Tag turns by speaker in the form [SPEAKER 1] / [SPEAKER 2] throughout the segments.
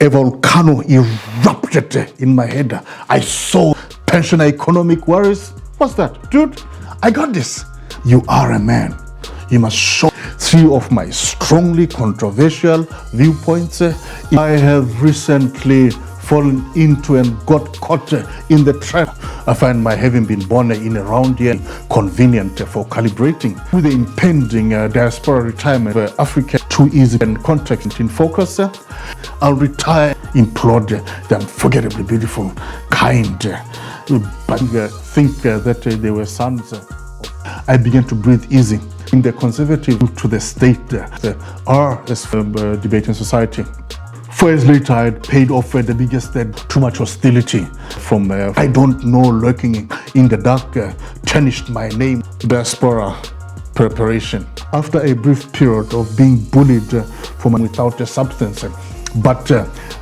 [SPEAKER 1] a volcano erupted in my head. I saw pensioner economic worries. What's that? Dude, I got this. You are a man. You must show 3 of my strongly controversial viewpoints. I have recently fallen into and got caught in the trap. I find my having been born in a round year convenient for calibrating. With the impending diaspora retirement of Africa, too easy and contact in focus, I'll retire, implode the unforgettably beautiful, kind, but think that they were sons. I began to breathe easy. In the conservative to the state, the R is debating society. 4 years later, I had paid off the biggest too much hostility from I don't know lurking in the dark tarnished my name, diaspora preparation. After a brief period of being bullied without a substance, but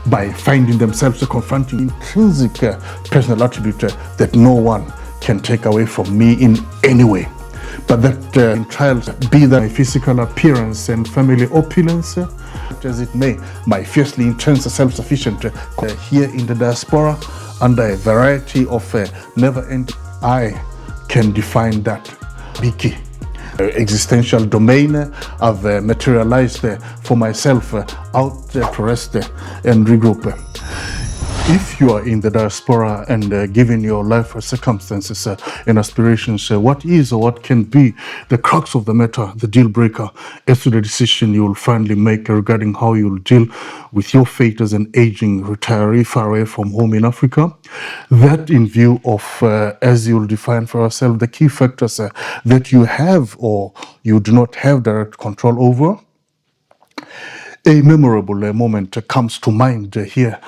[SPEAKER 1] by finding themselves confronting intrinsic personal attribute that no one can take away from me in any way. But that in trials, be that my physical appearance and family opulence, as it may, my fiercely intense self-sufficient here in the diaspora, under a variety of never-ending, I can define that big existential domain I've materialized for myself out to rest and regroup. If you are in the diaspora and given your life circumstances and aspirations, what is or what can be the crux of the matter, the deal breaker, as to the decision you will finally make regarding how you will deal with your fate as an aging retiree far away from home in Africa? That in view of, as you will define for yourself, the key factors that you have or you do not have direct control over. A memorable moment comes to mind here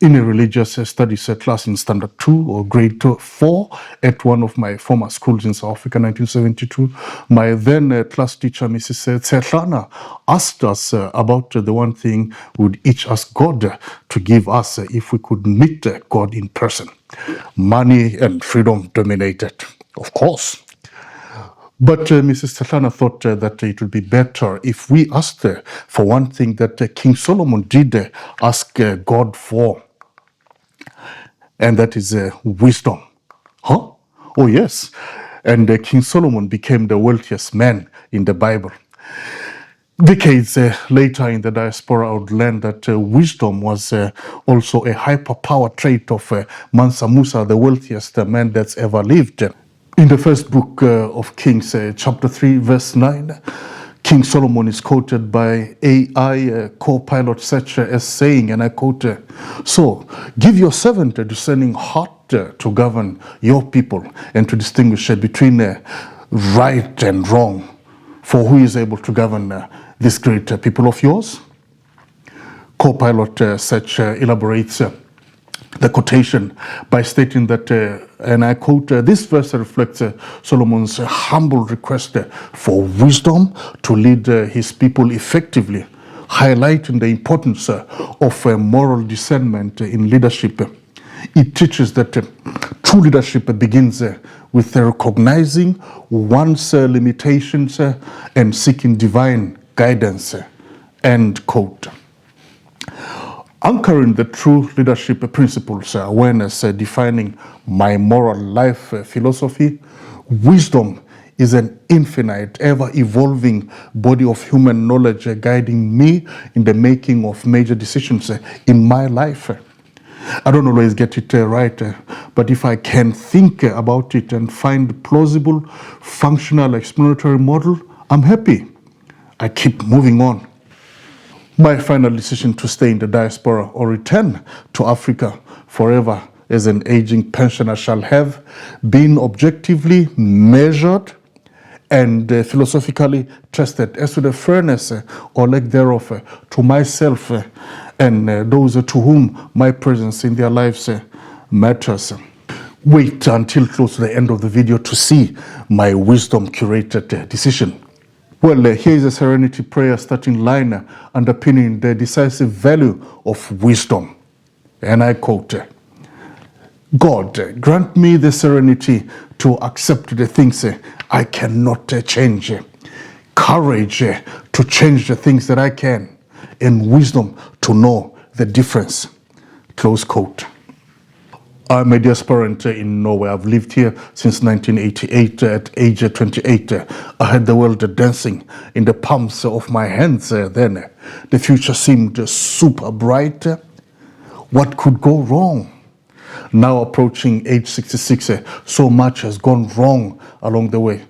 [SPEAKER 1] in a religious studies class in Standard 2 or Grade 4 at one of my former schools in South Africa, 1972. My then class teacher, Mrs. 𝗓𝗓𝗓, asked us about the one thing we'd each ask God to give us if we could meet God in person. Money and freedom dominated, of course. But Mrs. 𝗓𝗓𝗓 thought that it would be better if we asked for one thing that King Solomon did ask God for, and that is wisdom. Huh? Oh, yes. And King Solomon became the wealthiest man in the Bible. Decades later in the diaspora, I would learn that wisdom was also a hyperpower trait of Mansa Musa, the wealthiest man that's ever lived. In the first book of Kings, chapter 3, verse 9, King Solomon is quoted by AI 𝗚𝗘𝗦𝗖𝗥𝗔𝗟 as saying, and I quote, "So give your servant a discerning heart to govern your people and to distinguish between right and wrong. For who is able to govern this great people of yours?" 𝗚𝗘𝗦𝗧𝗥𝗢 elaborates the quotation by stating that, and I quote, "This verse reflects Solomon's humble request for wisdom to lead his people effectively, highlighting the importance of moral discernment in leadership. It teaches that true leadership begins with recognizing one's limitations and seeking divine guidance," end quote. Anchoring the true leadership principles, awareness, defining my moral life philosophy, wisdom is an infinite, ever-evolving body of human knowledge guiding me in the making of major decisions in my life. I don't always get it right, but if I can think about it and find plausible, functional, explanatory model, I'm happy. I keep moving on. My final decision to stay in the diaspora or return to Africa forever as an aging pensioner shall have been objectively measured and philosophically tested as to the fairness or lack thereof to myself and those to whom my presence in their lives matters. Wait until close to the end of the video to see my wisdom-curated decision. Well, here is a Serenity Prayer starting line underpinning the decisive value of wisdom. And I quote, "God, grant me the serenity to accept the things I cannot change, courage to change the things that I can, and wisdom to know the difference. Close quote. I'm a diasporan in Norway. I've lived here since 1988. At age 28, I had the world dancing in the palms of my hands then. The future seemed super bright. What could go wrong? Now approaching age 66, so much has gone wrong along the way.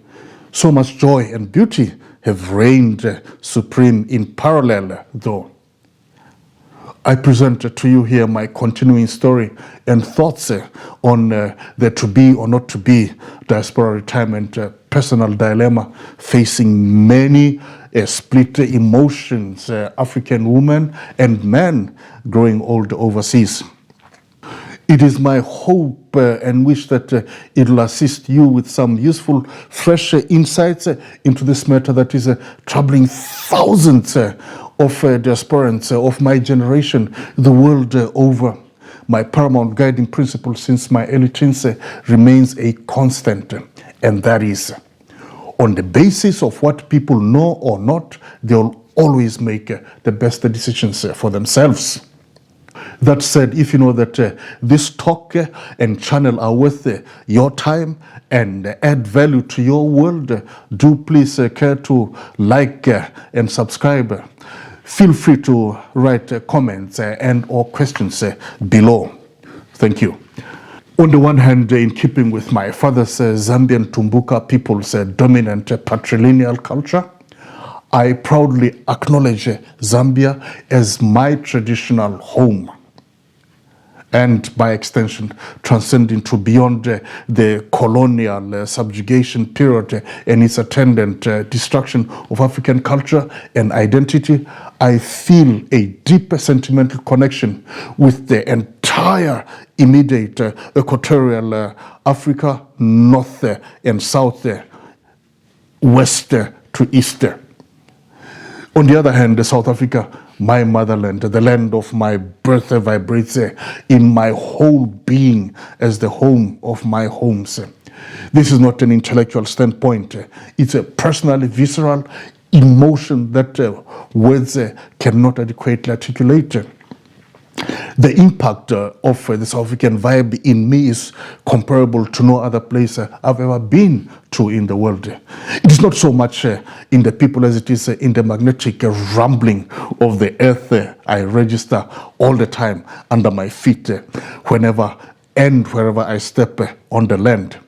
[SPEAKER 1] So much joy and beauty have reigned supreme in parallel, though. I present to you here my continuing story and thoughts on the to be or not to be diaspora retirement personal dilemma facing many split emotions, African women and men growing old overseas. It is my hope and wish that it will assist you with some useful, fresh insights into this matter that is troubling thousands of diasporans of my generation the world over. My paramount guiding principle since my early teens remains a constant, and that is, on the basis of what people know or not, they'll always make the best decisions for themselves. That said, if you know that this talk and channel are worth your time and add value to your world, do please care to like and subscribe. Feel free to write comments and or questions below. Thank you. On the one hand, in keeping with my father's Zambian Tumbuka people's dominant patrilineal culture, I proudly acknowledge Zambia as my traditional home, and by extension transcending to beyond the colonial subjugation period and its attendant destruction of African culture and identity. I feel a deep sentimental connection with the entire immediate equatorial Africa, north and south, west to east. On the other hand, South Africa, my motherland, the land of my birth, vibrates in my whole being as the home of my homes. This is not an intellectual standpoint. It's a personally visceral emotion that words cannot adequately articulate. The impact of the South African vibe in me is comparable to no other place I've ever been to in the world. It is not so much in the people as it is in the magnetic rumbling of the earth I register all the time under my feet whenever and wherever I step on the land.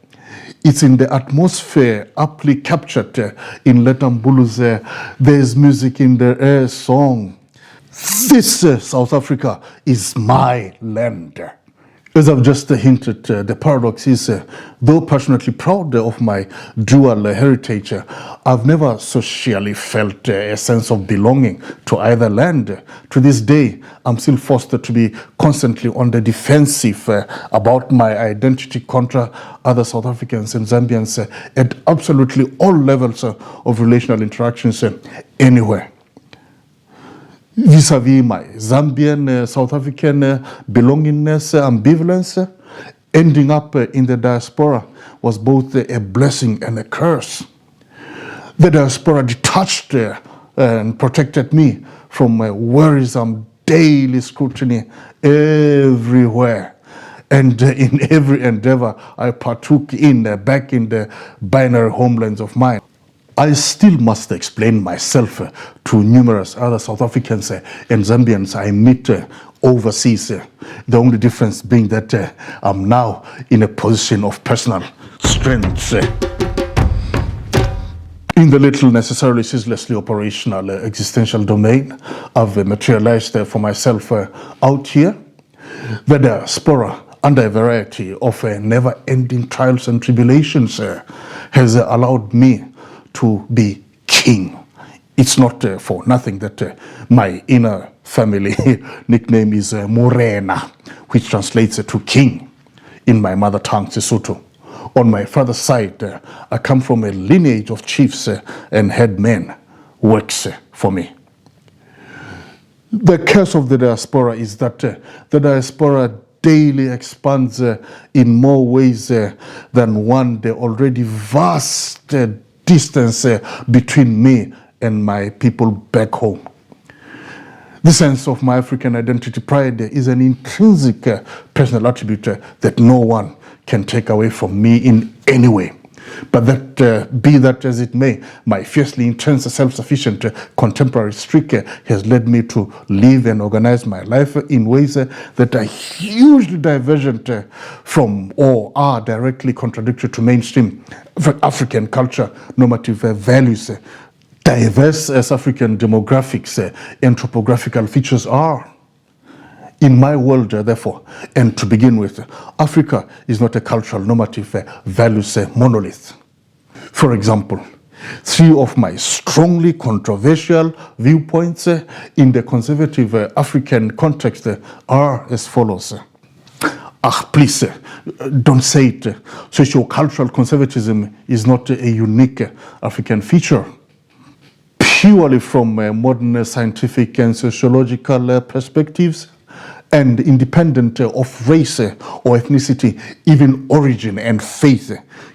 [SPEAKER 1] It's in the atmosphere aptly captured in Letambulu's There's Music in the Air song. This South Africa is my land. As I've just hinted, the paradox is, though passionately proud of my dual heritage, I've never socially felt a sense of belonging to either land. To this day, I'm still forced to be constantly on the defensive about my identity contra other South Africans and Zambians at absolutely all levels of relational interactions anywhere. Vis-a-vis my Zambian, South African belongingness, ambivalence, ending up in the diaspora was both a blessing and a curse. The diaspora detached and protected me from worrisome daily scrutiny everywhere. And in every endeavor I partook in back in the binary homelands of mine. I still must explain myself to numerous other South Africans and Zambians I meet overseas. The only difference being that I'm now in a position of personal strength. In the little necessarily ceaselessly operational existential domain, I've materialized for myself out here. The diaspora, under a variety of never-ending trials and tribulations, has allowed me to be king. It's not for nothing that my inner family nickname is Morena, which translates to king in my mother tongue, Sesotho. On my father's side, I come from a lineage of chiefs and headmen. Works for me. The curse of the diaspora is that the diaspora daily expands in more ways than one. The already vast distance between me and my people back home. The sense of my African identity pride is an intrinsic personal attribute that no one can take away from me in any way. But that, be that as it may, my fiercely intense, self-sufficient contemporary streak has led me to live and organize my life in ways that are hugely divergent from or are directly contradictory to mainstream African culture, normative values. Diverse as African demographics and topographical features are. In my world, therefore, and to begin with, Africa is not a cultural normative values monolith. For example, 3 of my strongly controversial viewpoints in the conservative African context are as follows. Please, don't say it. Socio-cultural conservatism is not a unique African feature. Purely from modern scientific and sociological perspectives, and independent of race or ethnicity, even origin and faith,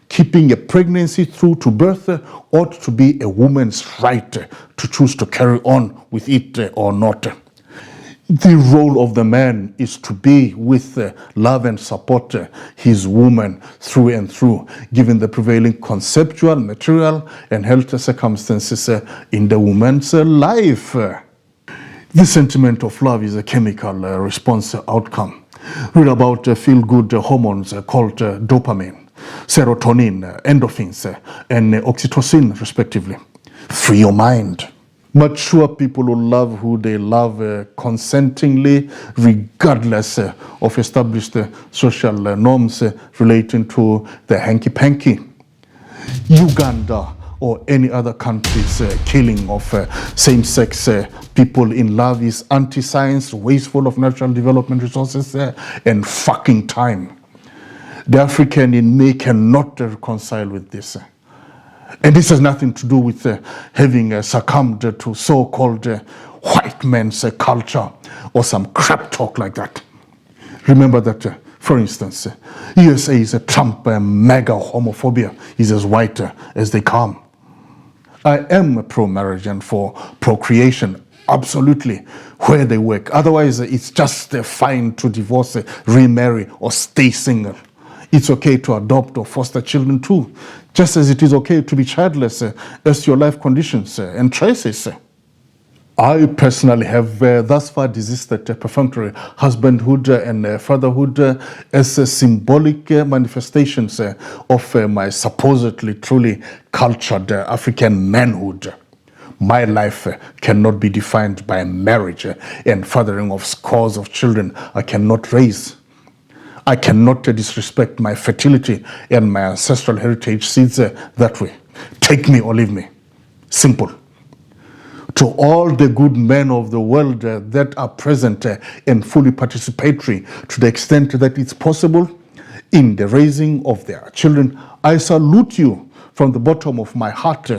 [SPEAKER 1] keeping a pregnancy through to birth ought to be a woman's right to choose to carry on with it or not. The role of the man is to be with, love and support his woman through and through, given the prevailing conceptual, material, and health circumstances in the woman's life. The sentiment of love is a chemical response outcome. Read about feel-good hormones called dopamine, serotonin, endorphins, and oxytocin, respectively. Free your mind. Mature people who love who they love consentingly, regardless of established social norms relating to the hanky-panky. Uganda or any other country's killing of same-sex people in love is anti-science, wasteful of natural development resources, and fucking time. The African in me cannot reconcile with this. And this has nothing to do with having succumbed to so-called white man's culture or some crap talk like that. Remember that, for instance, USA is a Trump mega homophobia is as white as they come. I am pro-marriage and for procreation, absolutely, where they work. Otherwise, it's just fine to divorce, remarry, or stay single. It's okay to adopt or foster children too, just as it is okay to be childless as your life conditions and choices. I personally have thus far desisted perfunctory husbandhood and fatherhood as symbolic manifestations of my supposedly truly cultured African manhood. My life cannot be defined by marriage and fathering of scores of children I cannot raise. I cannot disrespect my fertility and my ancestral heritage seeds that way. Take me or leave me. Simple. To all the good men of the world that are present and fully participatory to the extent that it's possible in the raising of their children, I salute you from the bottom of my heart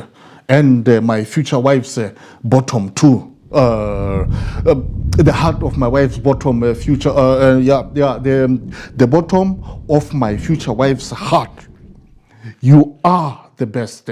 [SPEAKER 1] and my future wife's bottom too. The heart of my wife's bottom future, the bottom of my future wife's heart. You are the best.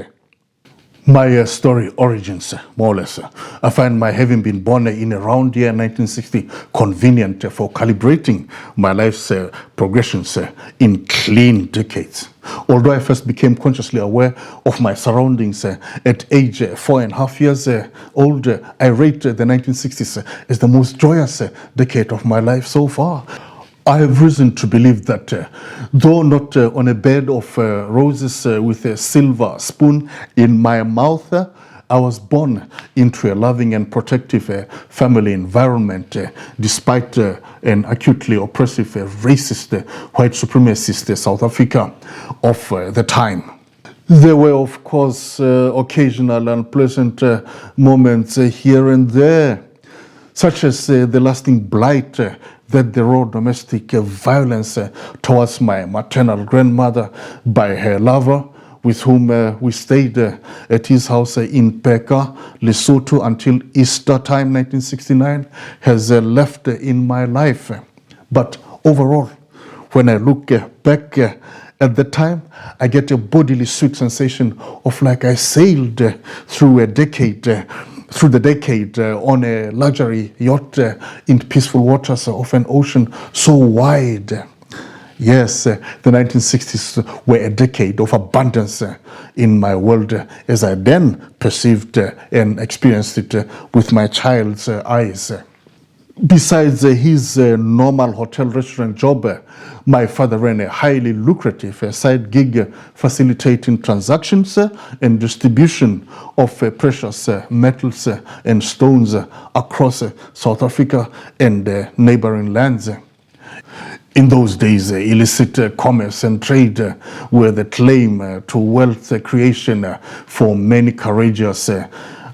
[SPEAKER 1] My story origins, more or less. I find my having been born in around year 1960 convenient for calibrating my life's progressions in clean decades. Although I first became consciously aware of my surroundings at age 4.5 years old, I rate the 1960s as the most joyous decade of my life so far. I have reason to believe that, though not on a bed of roses with a silver spoon in my mouth, I was born into a loving and protective family environment, despite an acutely oppressive, racist, white supremacist South Africa of the time. There were, of course, occasional unpleasant moments here and there, such as the lasting blight that the raw domestic violence towards my maternal grandmother by her lover, with whom we stayed at his house in Peka, Lesotho, until Easter time 1969, has left in my life. But overall, when I look back at the time, I get a bodily sweet sensation of like I sailed through a decade through the decade on a luxury yacht in peaceful waters of an ocean so wide. Yes, the 1960s were a decade of abundance in my world as I then perceived and experienced it with my child's eyes. Besides his normal hotel restaurant job, my father ran a highly lucrative side gig facilitating transactions and distribution of precious metals and stones across South Africa and neighboring lands. In those days, illicit commerce and trade were the claim to wealth creation for many courageous,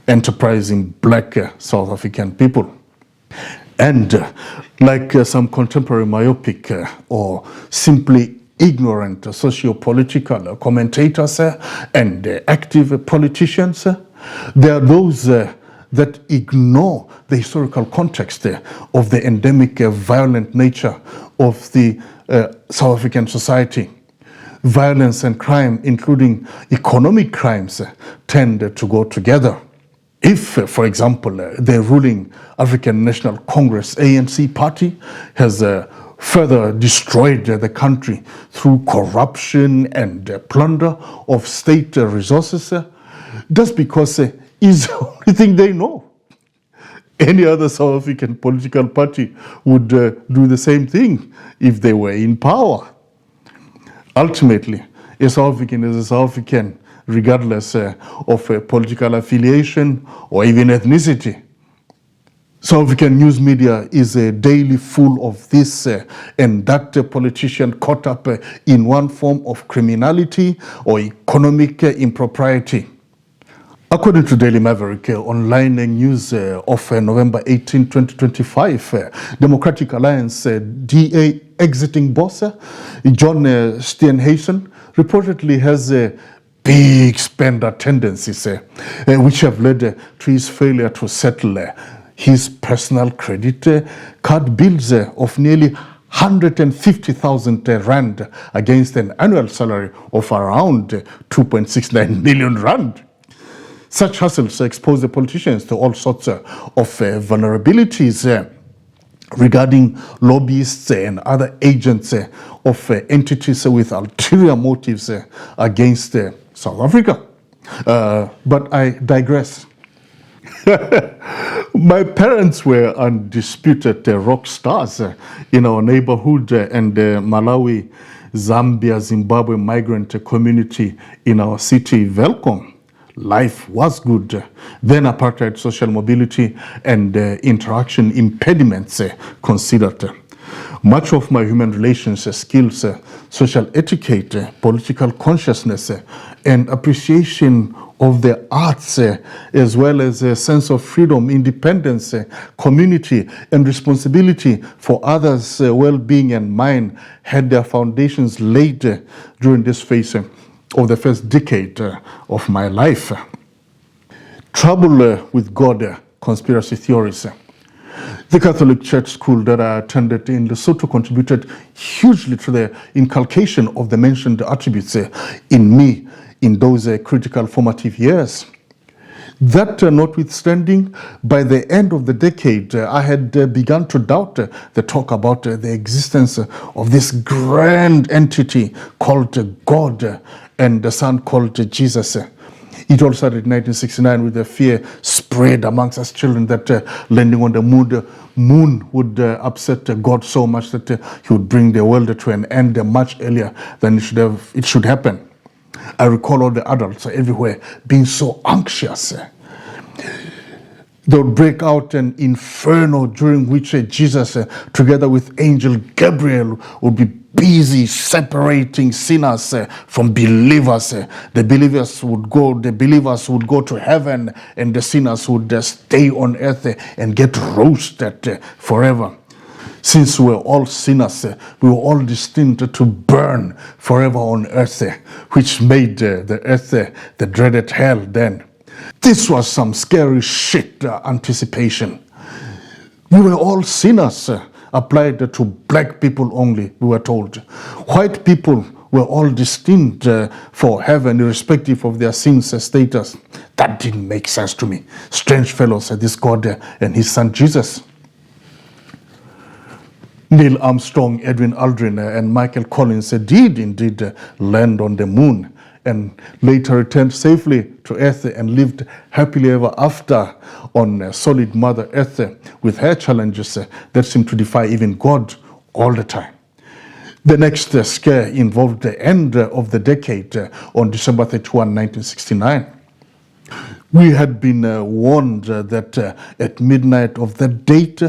[SPEAKER 1] enterprising black South African people. And like some contemporary myopic or simply ignorant socio-political commentators and active politicians, there are those that ignore the historical context of the endemic violent nature of the South African society. Violence and crime, including economic crimes, tend to go together. If, for example, the ruling African National Congress, ANC party, has further destroyed the country through corruption and plunder of state resources, that's because it's the only thing they know. Any other South African political party would do the same thing if they were in power. Ultimately, a South African is a South African, regardless of political affiliation or even ethnicity. South African news media is daily full of this and that politician caught up in one form of criminality or economic impropriety. According to Daily Maverick, online news of November 18, 2025, Democratic Alliance DA exiting boss, John Steenhuisen, reportedly has big spender tendencies, which have led to his failure to settle his personal credit card bills of nearly 150,000 rand against an annual salary of around 2.69 million rand. Such hustles expose the politicians to all sorts of vulnerabilities regarding lobbyists and other agents of entities with ulterior motives against South Africa. But I digress. My parents were undisputed rock stars in our neighborhood and Malawi, Zambia, Zimbabwe migrant community in our city, Welkom. Life was good. Then apartheid, social mobility, and interaction impediments considered. Much of my human relations skills, social etiquette, political consciousness, and appreciation of the arts, as well as a sense of freedom, independence, community, and responsibility for others' well-being and mine had their foundations laid during this phase of the first decade of my life. Trouble with God, conspiracy theories. The Catholic Church school that I attended in Lesotho contributed hugely to the inculcation of the mentioned attributes in me in those critical formative years. That notwithstanding, by the end of the decade, I had begun to doubt the talk about the existence of this grand entity called God and the son called Jesus. It all started in 1969 with the fear spread amongst us children that landing on the moon would upset God so much that he would bring the world to an end much earlier than it should happen. I recall all the adults everywhere being so anxious. They would break out an inferno during which Jesus, together with angel Gabriel, would be busy separating sinners from believers. The believers would go to heaven, and the sinners would stay on earth and get roasted forever. Since we were all sinners, we were all destined to burn forever on earth, which made the earth the dreaded hell then. This was some scary shit anticipation. We were all sinners, applied to black people only, we were told. White people were all destined for heaven, irrespective of their sins status. That didn't make sense to me. Strange fellows, this God and his son Jesus. Neil Armstrong, Edwin Aldrin, and Michael Collins did indeed land on the moon and later returned safely to Earth and lived happily ever after on solid Mother Earth with her challenges that seem to defy even God all the time. The next scare involved the end of the decade on December 31, 1969. We had been warned that at midnight of that date,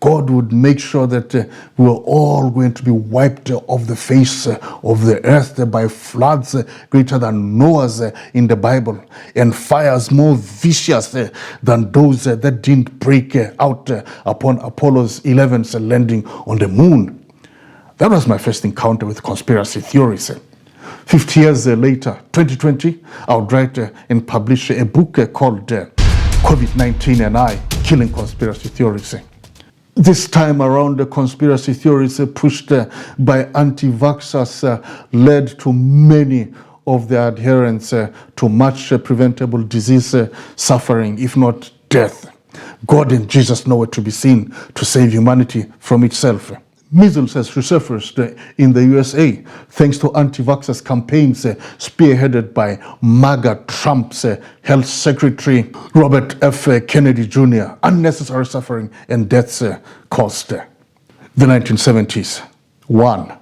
[SPEAKER 1] God would make sure that we were all going to be wiped off the face of the earth by floods greater than Noah's in the Bible, and fires more vicious than those that didn't break out upon Apollo's 11's landing on the moon. That was my first encounter with conspiracy theories. 50 years later, 2020, I would write and publish a book called COVID-19 and I, Killing Conspiracy Theories. This time around, the conspiracy theories pushed by anti-vaxxers led to many of their adherents to much preventable disease, suffering, if not death. God and Jesus nowhere to be seen to save humanity from itself. Measles has resurfaced in the USA thanks to anti-vaxxers campaigns spearheaded by MAGA Trump's Health Secretary Robert F. Kennedy Jr. Unnecessary suffering and deaths caused. The 1970s. 1.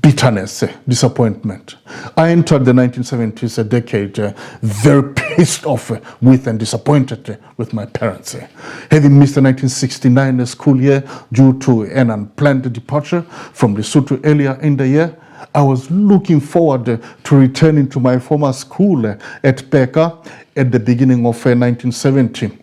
[SPEAKER 1] Bitterness, disappointment. I entered the 1970s decade very pissed off with and disappointed with my parents. Having missed the 1969 school year due to an unplanned departure from Lesotho earlier in the year, I was looking forward to returning to my former school at 𝗙𝗥𝗢𝗚𝗏 at the beginning of 1970.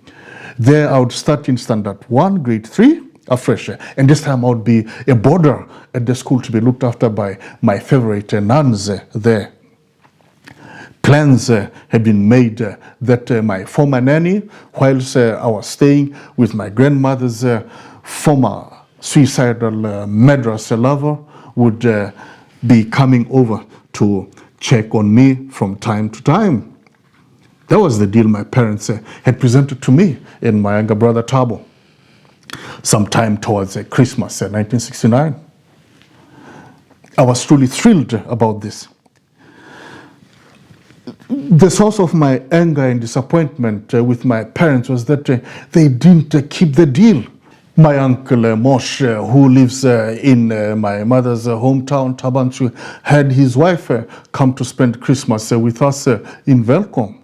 [SPEAKER 1] There I would start in Standard 1, Grade 3, afresh, and this time I would be a boarder at the school to be looked after by my favorite nuns there. Plans had been made that my former nanny, whilst I was staying with my grandmother's former suicidal madrasa lover, would be coming over to check on me from time to time. That was the deal my parents had presented to me and my younger brother Thabo sometime towards Christmas 1969. I was truly thrilled about this. The source of my anger and disappointment with my parents was that they didn't keep the deal. My uncle Moshe, who lives in my mother's hometown, 𝗙𝗏𝗡, had his wife come to spend Christmas with us in Welkom.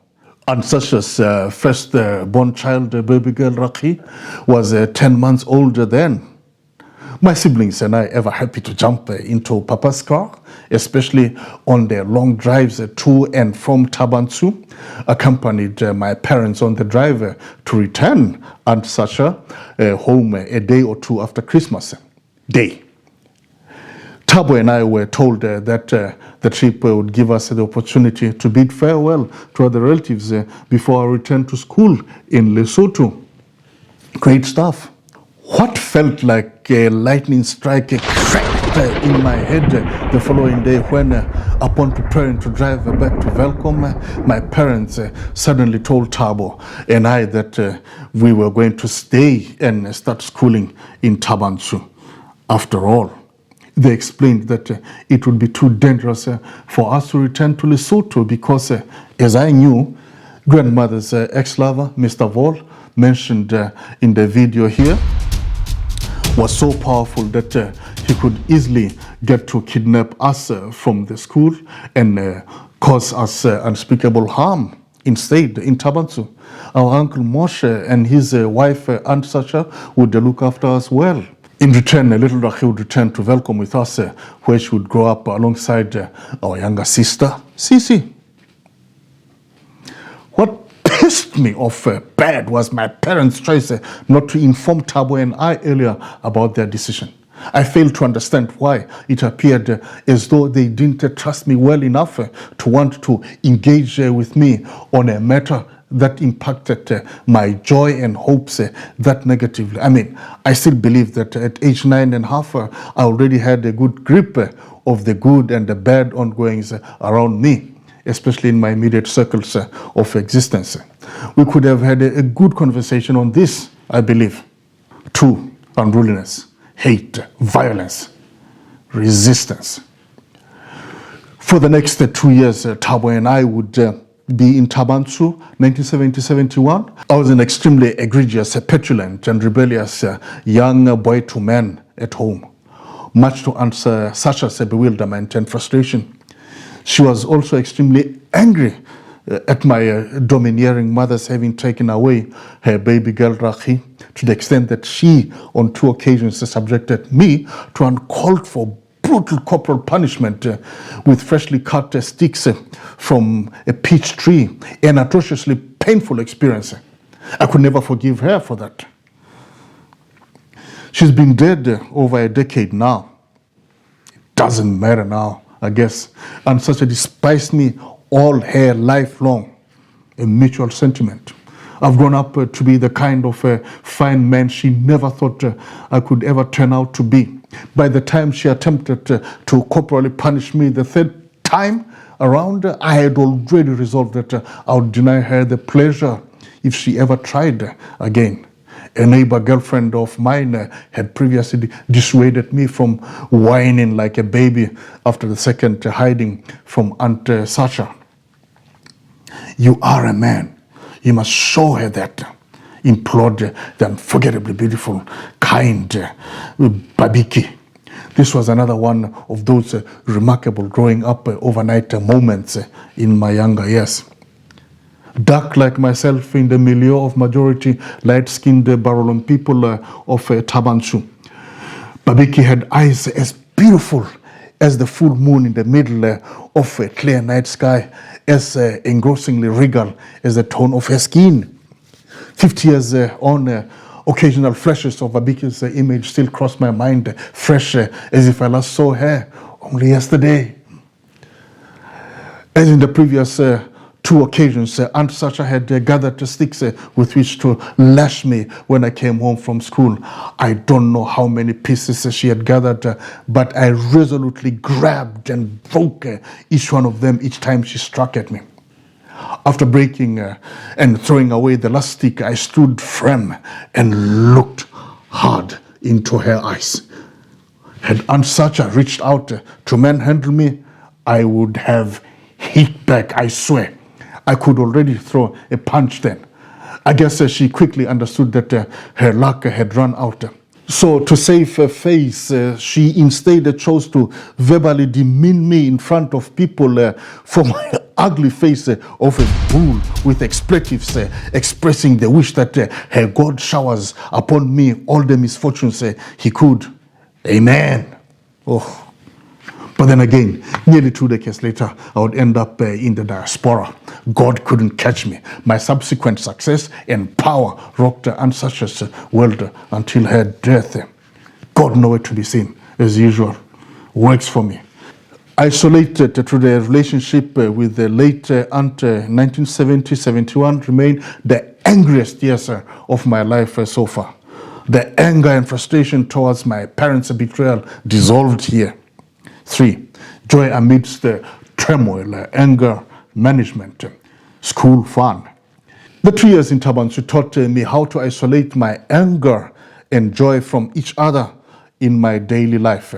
[SPEAKER 1] And Sasha's first-born child, baby girl Rakhi, was 10 months older then. My siblings and I ever happy to jump into Papa's car, especially on their long drives to and from 𝗙𝗏𝗡, accompanied my parents on the drive to return Aunt Sasha home a day or two after Christmas Day. Thabo and I were told that the trip would give us the opportunity to bid farewell to other relatives before our return to school in Lesotho. Great stuff. What felt like a lightning strike cracked in my head the following day when, upon preparing to drive back to Welkom, my parents suddenly told Thabo and I that we were going to stay and start schooling in 𝗙𝗏𝗡. After all, they explained that it would be too dangerous for us to return to Lesotho because, as I knew, grandmother's ex-lover, Mr. Vol, mentioned in the video here, was so powerful that he could easily get to kidnap us from the school and cause us unspeakable harm instead in 𝗙𝗏𝗡. Our uncle Moshe and his wife Aunt Sasha would look after us well. In return, little Rakhi would return to Welkom with us, where she would grow up alongside our younger sister, Sisi. What pissed me off bad was my parents' choice not to inform Thabo and I earlier about their decision. I failed to understand why it appeared as though they didn't trust me well enough to want to engage with me on a matter that impacted my joy and hopes that negatively. I mean, I still believe that at age 9.5, I already had a good grip of the good and the bad ongoings around me, especially in my immediate circles of existence. We could have had a good conversation on this, I believe. 2, unruliness, hate, violence, resistance. For the next 2 years, Thabo and I would be in Tabansu, 1970-71. I was an extremely egregious, petulant, and rebellious young boy to man at home, much to answer Sasha's bewilderment and frustration. She was also extremely angry at my domineering mother's having taken away her baby girl Rakhi, to the extent that she, on 2 occasions, subjected me to uncalled for brutal corporal punishment with freshly cut sticks from a peach tree, an atrociously painful experience. I could never forgive her for that. She's been dead over a decade now. It doesn't matter now, I guess. And such a despised me all her life long. A mutual sentiment. I've grown up to be the kind of fine man she never thought I could ever turn out to be. By the time she attempted to corporally punish me the 3rd time around, I had already resolved that I would deny her the pleasure if she ever tried again. A neighbor girlfriend of mine had previously dissuaded me from whining like a baby after the 2nd hiding from Aunt Sasha. You are a man. You must show her that, implored the unforgettably beautiful, kind Babiki. This was another one of those remarkable growing up overnight moments in my younger years. Dark like myself in the milieu of majority light-skinned Barolon people of Tabansu, Babiki had eyes as beautiful as the full moon in the middle of a clear night sky, as engrossingly regal as the tone of her skin. 50 years on, occasional flashes of Babiki's image still cross my mind, fresh as if I last saw her only yesterday. As in the previous 2 occasions, Aunt Sasha had gathered sticks with which to lash me when I came home from school. I don't know how many pieces she had gathered, but I resolutely grabbed and broke each one of them each time she struck at me. After breaking and throwing away the last stick, I stood firm and looked hard into her eyes. Had Aunt Sasha reached out to manhandle me, I would have hit back, I swear. I could already throw a punch then. I guess she quickly understood that her luck had run out. So to save her face, she instead chose to verbally demean me in front of people for my ugly face of a bull with expletives expressing the wish that her God showers upon me all the misfortunes he could. Amen. Oh. But then again, nearly 2 decades later, I would end up in the diaspora. God couldn't catch me. My subsequent success and power rocked Aunt Sasha's world until her death. God nowhere to be seen, as usual. Works for me. Isolated to the relationship with the late Aunt 1970-71 remained the angriest years of my life so far. The anger and frustration towards my parents' betrayal dissolved here. 3, joy amidst the turmoil, anger management, school fun. The 2 years in Tabansu taught me how to isolate my anger and joy from each other in my daily life.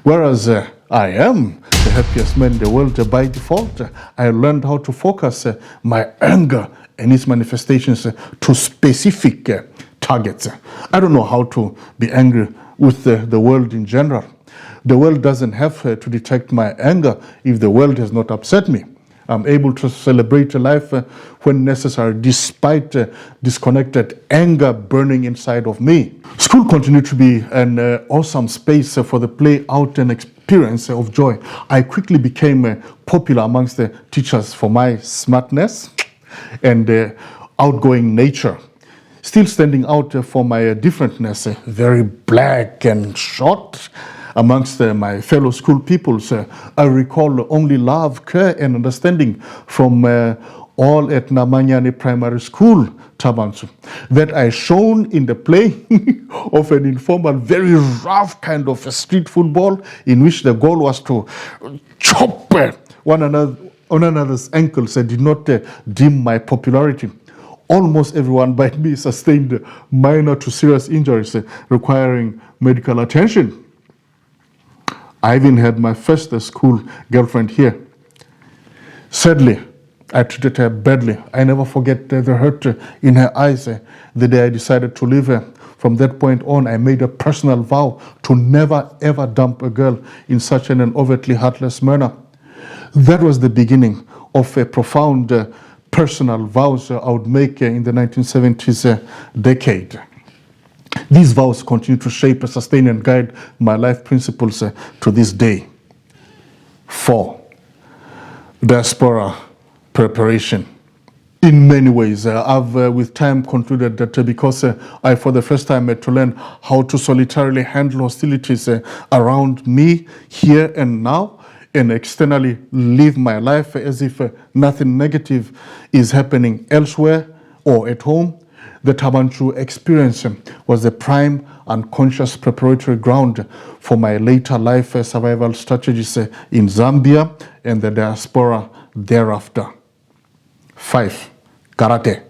[SPEAKER 1] Whereas I am the happiest man in the world by default, I learned how to focus my anger and its manifestations to specific targets. I don't know how to be angry with the world in general. The world doesn't have to detect my anger if the world has not upset me. I'm able to celebrate life when necessary, despite disconnected anger burning inside of me. School continued to be an awesome space for the play out and experience of joy. I quickly became popular amongst the teachers for my smartness and outgoing nature. Still standing out for my differentness, very black and short. Amongst my fellow school pupils, I recall only love, care, and understanding from all at Namanyane Primary School, Tabansu, that I shone in the play of an informal, very rough kind of a street football in which the goal was to chop one another's ankles. I did not dim my popularity. Almost everyone by me sustained minor to serious injuries requiring medical attention. I even had my first school girlfriend here. Sadly, I treated her badly. I never forget the hurt in her eyes the day I decided to leave her. From that point on, I made a personal vow to never ever dump a girl in such an overtly heartless manner. That was the beginning of a profound personal vows I would make in the 1970s decade. These vows continue to shape, sustain, and guide my life principles to this day. 4. Diaspora preparation. In many ways, I've with time concluded that because I for the first time had to learn how to solitarily handle hostilities around me here and now, and externally live my life as if nothing negative is happening elsewhere or at home, the Tabanchu experience was the prime unconscious preparatory ground for my later life survival strategies in Zambia and the diaspora thereafter. 5. Karate.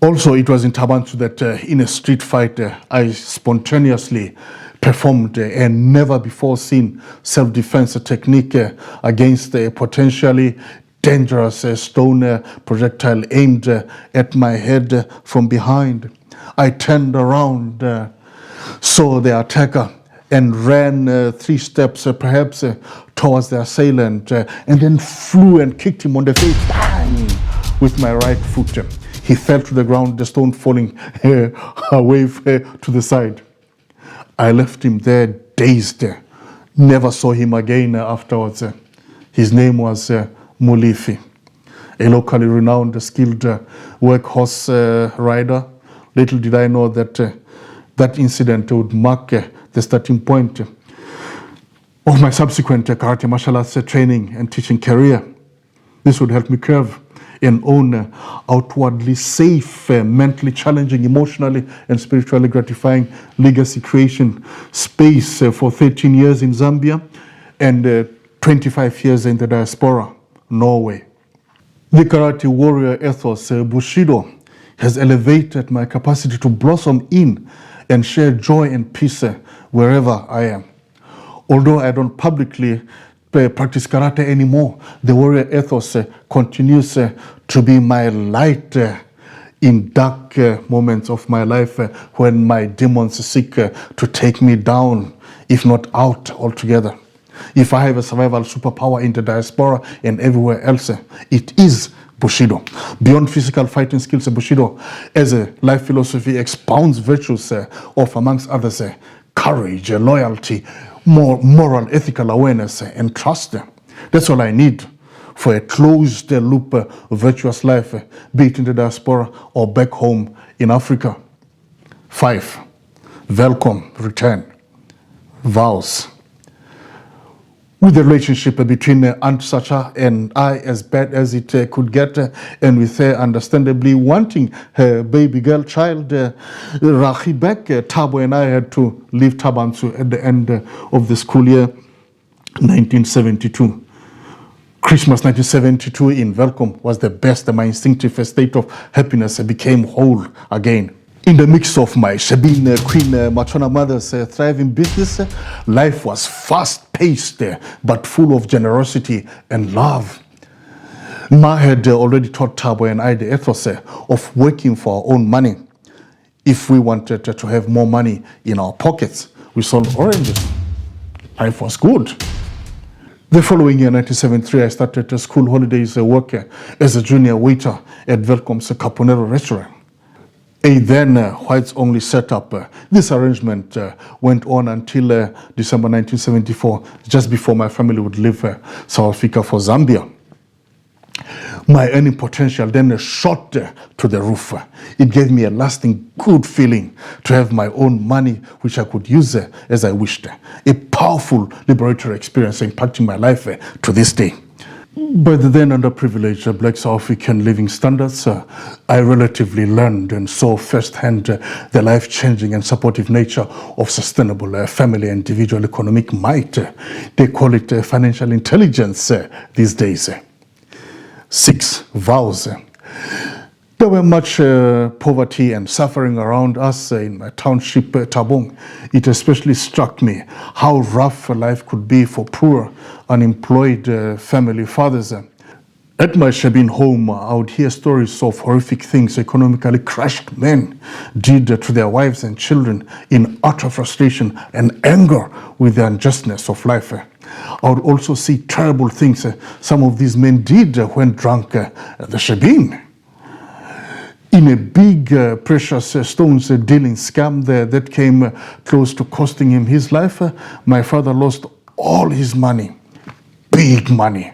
[SPEAKER 1] Also, it was in Tabanchu that in a street fight, I spontaneously performed a never before seen self-defense technique against a potentially dangerous stone projectile aimed at my head from behind. I turned around, saw the attacker, and ran 3 steps perhaps towards the assailant, and then flew and kicked him on the face, bang, with my right foot. He fell to the ground, the stone falling away to the side. I left him there dazed, never saw him again afterwards. His name was Mulifi, a locally renowned skilled workhorse rider. Little did I know that that incident would mark the starting point of my subsequent karate martial arts training and teaching career. This would help me curve and own outwardly safe, mentally challenging, emotionally and spiritually gratifying legacy creation space for 13 years in Zambia and 25 years in the diaspora, Norway. The karate warrior ethos, Bushido, has elevated my capacity to blossom in and share joy and peace wherever I am. Although I don't publicly practice karate anymore, the warrior ethos continues to be my light in dark moments of my life when my demons seek to take me down, if not out altogether. If I have a survival superpower in the diaspora and everywhere else, it is Bushido. Beyond physical fighting skills, Bushido, as a life philosophy, expounds virtues of, amongst others, courage, loyalty, moral, ethical awareness, and trust. That's all I need for a closed loop virtuous life, be it in the diaspora or back home in Africa. 5. Welcome, return. Vows. With the relationship between Aunt Sacha and I as bad as it could get, and with her understandably wanting her baby girl child, Rahi back, Thabo and I had to leave Tabanchu at the end of the school year 1972. Christmas 1972 in Welcome was the best. My instinctive state of happiness became whole again. In the mix of my Shabin Queen Matona mother's thriving business, life was fast-paced but full of generosity and love. Ma had already taught Thabo and I the ethos of working for our own money. If we wanted to have more money in our pockets, we sold oranges. Life was good. The following year, 1973, I started school holidays work as a junior waiter at Welcome's Caponero restaurant. A then whites-only setup. This arrangement went on until December 1974, just before my family would leave South Africa for Zambia. My earning potential then shot to the roof. It gave me a lasting good feeling to have my own money, which I could use as I wished. A powerful liberatory experience impacting my life to this day. By the then underprivileged Black South African living standards, I relatively learned and saw firsthand the life-changing and supportive nature of sustainable family and individual economic might. They call it financial intelligence these days. 6 vows. There were much poverty and suffering around us in my township, Tabong. It especially struck me how rough life could be for poor, unemployed family fathers. At my Shabin home, I would hear stories of horrific things economically crushed men did to their wives and children in utter frustration and anger with the unjustness of life. I would also see terrible things some of these men did when drunk at the Shabin. In a big precious stones dealing scam that came close to costing him his life, my father lost all his money, big money.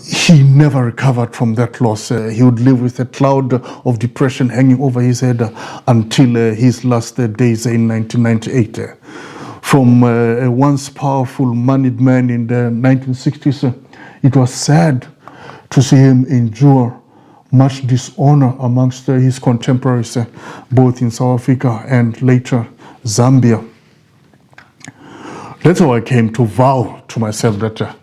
[SPEAKER 1] He never recovered from that loss. He would live with a cloud of depression hanging over his head until his last days in 1998. From a once powerful, moneyed man in the 1960s, it was sad to see him endure much dishonor amongst his contemporaries, both in South Africa and later Zambia. That's how I came to vow to myself that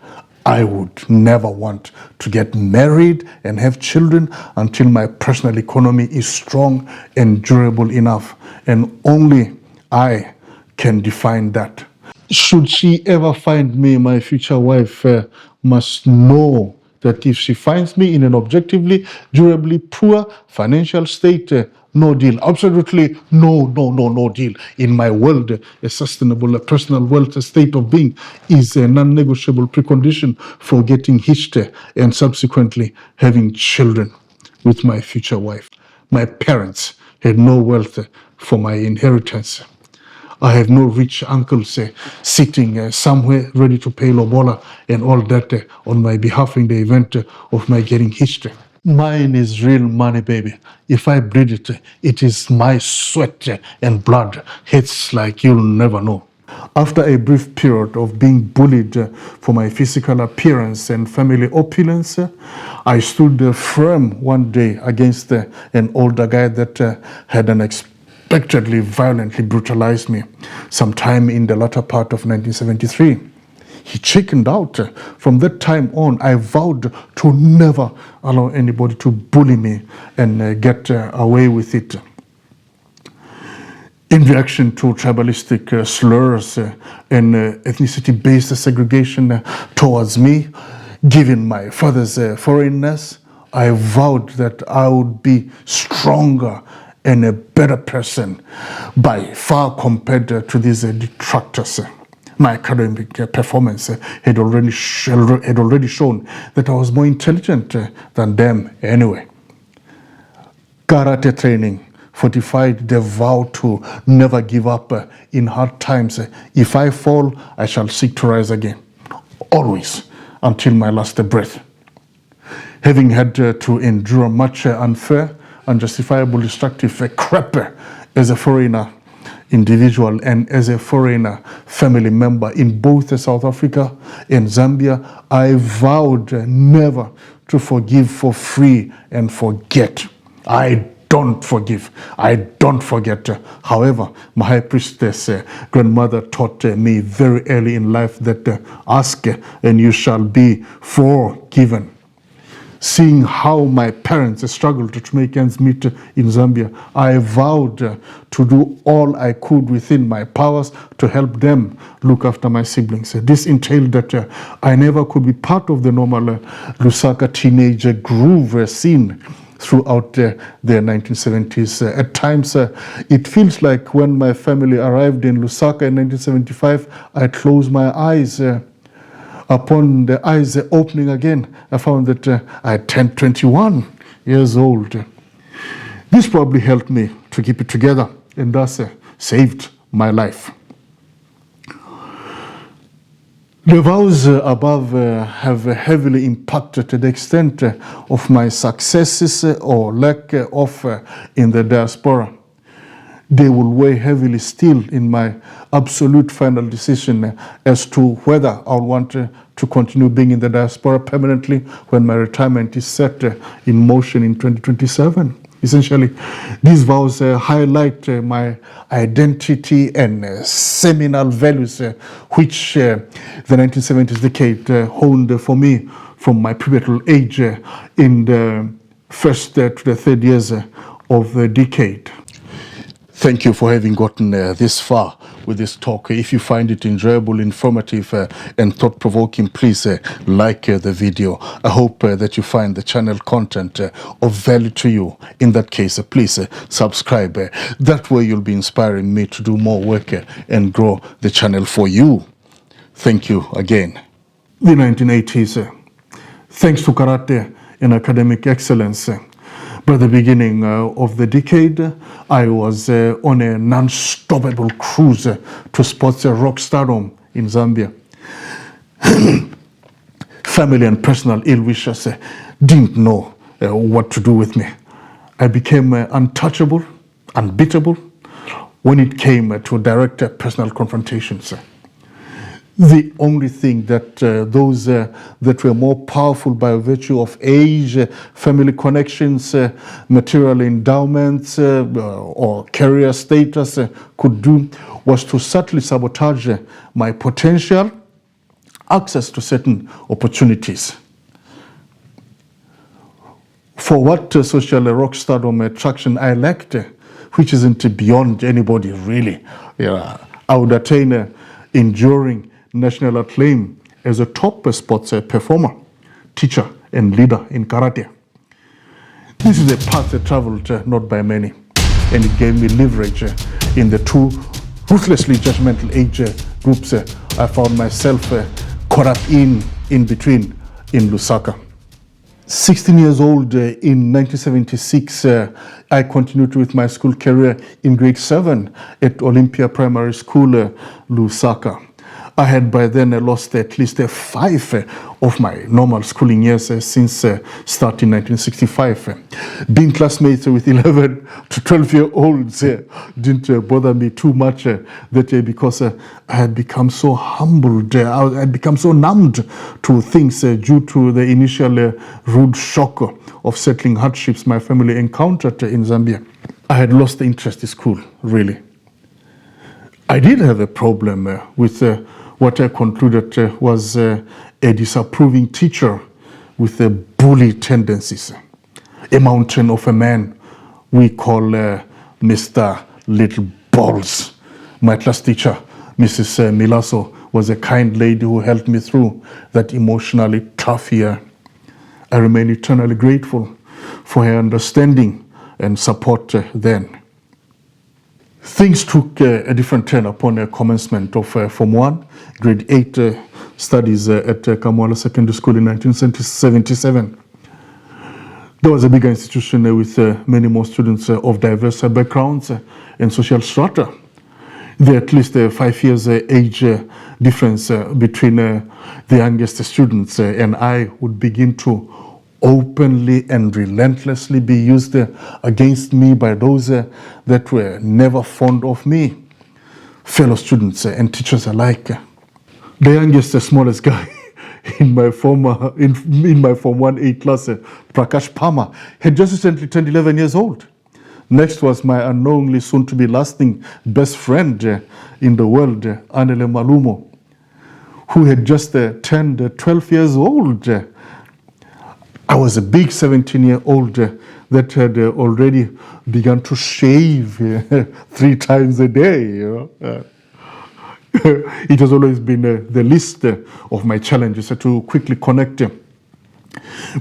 [SPEAKER 1] I would never want to get married and have children until my personal economy is strong and durable enough. And only I can define that. Should she ever find me, my future wife must know that if she finds me in an objectively, durably poor financial state, no deal. Absolutely no deal. In my world, a sustainable personal wealth state of being is a non-negotiable precondition for getting hitched and subsequently having children with my future wife. My parents had no wealth for my inheritance. I have no rich uncles sitting somewhere ready to pay lobola and all that on my behalf in the event of my getting hitched. Mine is real money, baby. If I bleed it, it is my sweat and blood. It's like you'll never know. After a brief period of being bullied for my physical appearance and family opulence, I stood firm one day against an older guy that had unexpectedly violently brutalized me sometime in the latter part of 1973. He chickened out. From that time on, I vowed to never allow anybody to bully me and get away with it. In reaction to tribalistic slurs and ethnicity-based segregation towards me, given my father's foreignness, I vowed that I would be stronger and a better person by far compared to these detractors. My academic performance had already shown that I was more intelligent than them anyway. Karate training fortified the vow to never give up in hard times. If I fall, I shall seek to rise again, always, until my last breath. Having had to endure much unfair, unjustifiable, destructive crap as a foreigner individual and as a foreigner family member in both South Africa and Zambia, I vowed never to forgive for free and forget. I don't forgive. I don't forget. However, my high priestess grandmother taught me very early in life that ask and you shall be forgiven. Seeing how my parents struggled to make ends meet in Zambia, I vowed to do all I could within my powers to help them look after my siblings. This entailed that I never could be part of the normal Lusaka teenage groove scene throughout the 1970s. At times, it feels like when my family arrived in Lusaka in 1975, I closed my eyes. Upon the eyes opening again, I found that I turned 21 years old. This probably helped me to keep it together and thus saved my life. The vows above have heavily impacted the extent of my successes or lack of in the diaspora. they will weigh heavily still in my absolute final decision as to whether I'll want to continue being in the diaspora permanently when my retirement is set in motion in 2027. Essentially, these vows highlight my identity and seminal values, which the 1970s decade honed for me from my pivotal age in the first to the third years of the decade. Thank you for having gotten this far with this talk. If you find it enjoyable, informative, and thought-provoking, please like the video. I hope that you find the channel content of value to you. In that case, please subscribe. That way you'll be inspiring me to do more work and grow the channel for you. Thank you again. The 1980s. Thanks to karate and academic excellence, by the beginning of the decade, I was on a non-stoppable cruise to sports rock stardom in Zambia. Family and personal ill-wishers didn't know what to do with me. I became untouchable, unbeatable when it came to direct personal confrontations. The only thing that those that were more powerful by virtue of age, family connections, material endowments, or career status could do was to subtly sabotage my potential access to certain opportunities. For what social rock stardom attraction I lacked, which isn't beyond anybody really, I would attain enduring national acclaim as a top sports performer, teacher, and leader in karate. This is a path traveled not by many, and it gave me leverage in the two ruthlessly judgmental age groups I found myself caught up in between in Lusaka. 16 years old in 1976, I continued with my school career in grade 7 at Olympia Primary School, Lusaka. I had by then lost at least 5 of my normal schooling years since starting 1965. Being classmates with 11 to 12-year-olds didn't bother me too much that day because I had become so humbled, I had become so numbed to things due to the initial rude shock of settling hardships my family encountered in Zambia. I had lost the interest in school, really. I did have a problem with what I concluded was a disapproving teacher with bully tendencies. A mountain of a man we call Mr. Little Balls. My class teacher, Mrs. Milaso, was a kind lady who helped me through that emotionally tough year. I remain eternally grateful for her understanding and support then. Things took a different turn upon the commencement of Form 1, grade 8 studies at Kamwala Secondary School in 1977. There was a bigger institution with many more students of diverse backgrounds and social strata. There at least 5 years age difference between the youngest students and I would begin to openly and relentlessly be used against me by those that were never fond of me, fellow students and teachers alike. The youngest, smallest guy in my Form 1A class, Prakash Pama, had just recently turned 11 years old. Next was my unknowingly soon-to-be lasting best friend in the world, Anele Malumo, who had just turned 12 years old. I was a big 17-year-old that had already begun to shave 3 times a day. It has always been the least of my challenges to quickly connect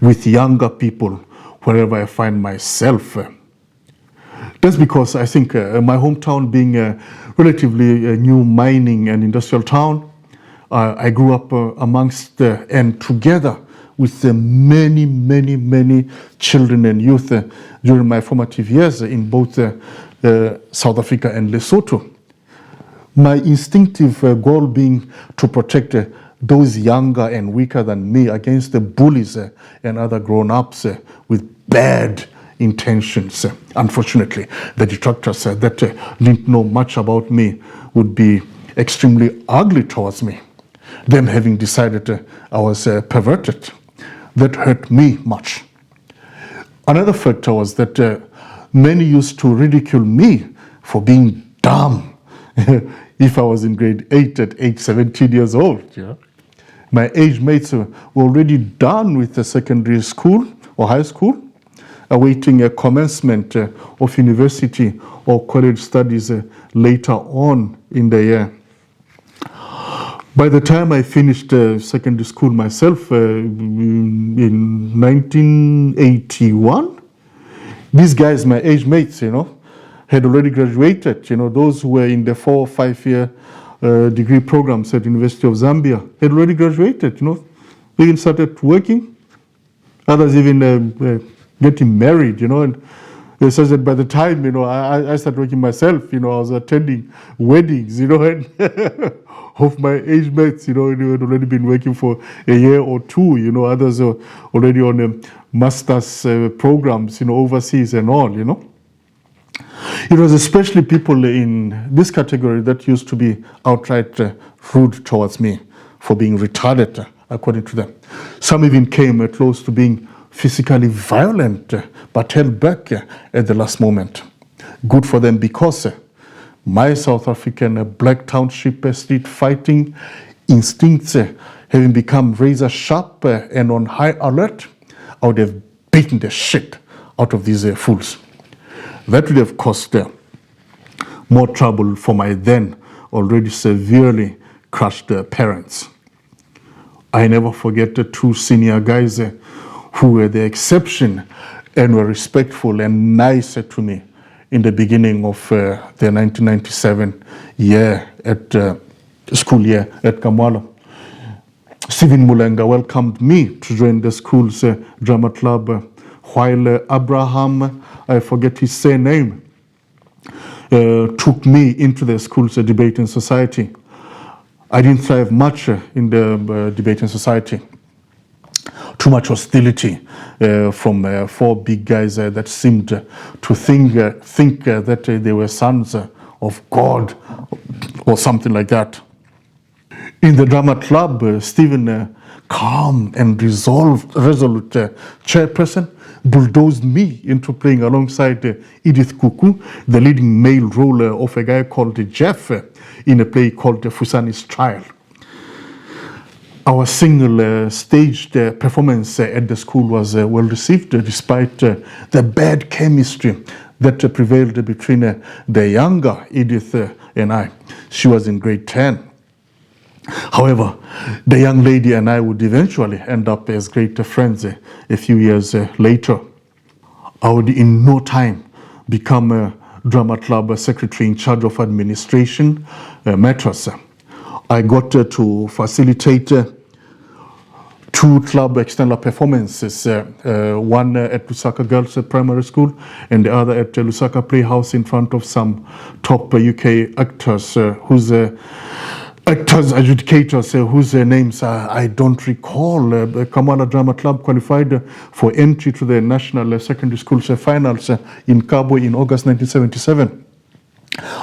[SPEAKER 1] with younger people wherever I find myself. That's because I think my hometown being a relatively new mining and industrial town, I grew up amongst and together with many, many, many children and youth during my formative years in both South Africa and Lesotho. My instinctive goal being to protect those younger and weaker than me against the bullies and other grown-ups with bad intentions. Unfortunately, the detractors that didn't know much about me would be extremely ugly towards me. Them having decided I was perverted, that hurt me much. Another factor was that many used to ridicule me for being dumb if I was in grade 8 at age 17 years old. My age mates were already done with the secondary school or high school, awaiting a commencement of university or college studies later on in the year. By the time I finished secondary school myself in 1981, these guys, my age mates, had already graduated. Those who were in the 4 or 5 year degree programs at University of Zambia had already graduated. They even started working. Others even getting married. And they said that by the time I started working myself, I was attending weddings. And of my age mates, they had already been working for a year or two. Others are already on master's programs, overseas and all. It was especially people in this category that used to be outright rude towards me for being retarded, according to them. Some even came close to being physically violent, but held back at the last moment. Good for them, because my South African black township street fighting instincts having become razor sharp and on high alert, I would have beaten the shit out of these fools. That would have caused more trouble for my then already severely crushed parents. I never forget the 2 senior guys who were the exception and were respectful and nice to me in the beginning of the 1997 year school year at Kamwala. Stephen Mulenga welcomed me to join the school's drama club, while Abraham, I forget his surname, took me into the school's debating society. I didn't thrive much in the debating society. Too much hostility from 4 big guys that seemed to think that they were sons of God or something like that. In the drama club, Stephen, calm and resolute chairperson, bulldozed me into playing alongside Edith Kuku, the leading male role of a guy called Jeff in a play called Fusani's Trial. Our single staged performance at the school was well received, despite the bad chemistry that prevailed between the younger Edith and I. She was in grade 10. However, the young lady and I would eventually end up as great friends a few years later. I would in no time become a drama club secretary in charge of administration matters. I got to facilitate 2 club external performances, one at Lusaka Girls Primary School and the other at Lusaka Playhouse in front of some top UK actors adjudicators whose names I don't recall. Kamwala Drama Club qualified for entry to the National Secondary Schools Finals in Cabo in August 1977.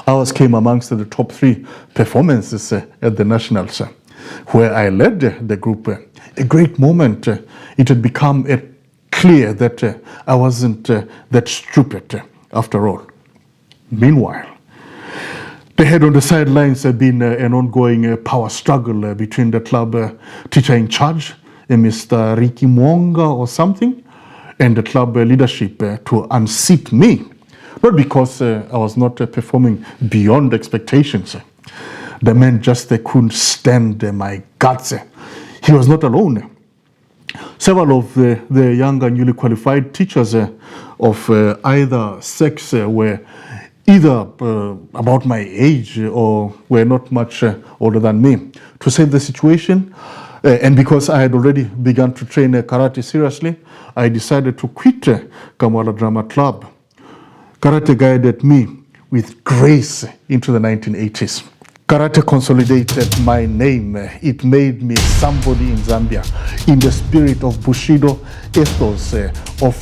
[SPEAKER 1] Ours came amongst the top 3 performances at the Nationals, where I led the group. A great moment. It had become clear that I wasn't that stupid after all. Meanwhile, there had on the sidelines been an ongoing power struggle between the club teacher in charge, Mr. Ricky Mwonga or something, and the club leadership to unseat me. Not because I was not performing beyond expectations. The man just couldn't stand my guts. He was not alone. Several of the young and newly qualified teachers of either sex were either about my age or were not much older than me. To save the situation, and because I had already begun to train karate seriously, I decided to quit Kamwala Drama Club. Karate guided me with grace into the 1980s. Karate consolidated my name. It made me somebody in Zambia. In the spirit of Bushido ethos of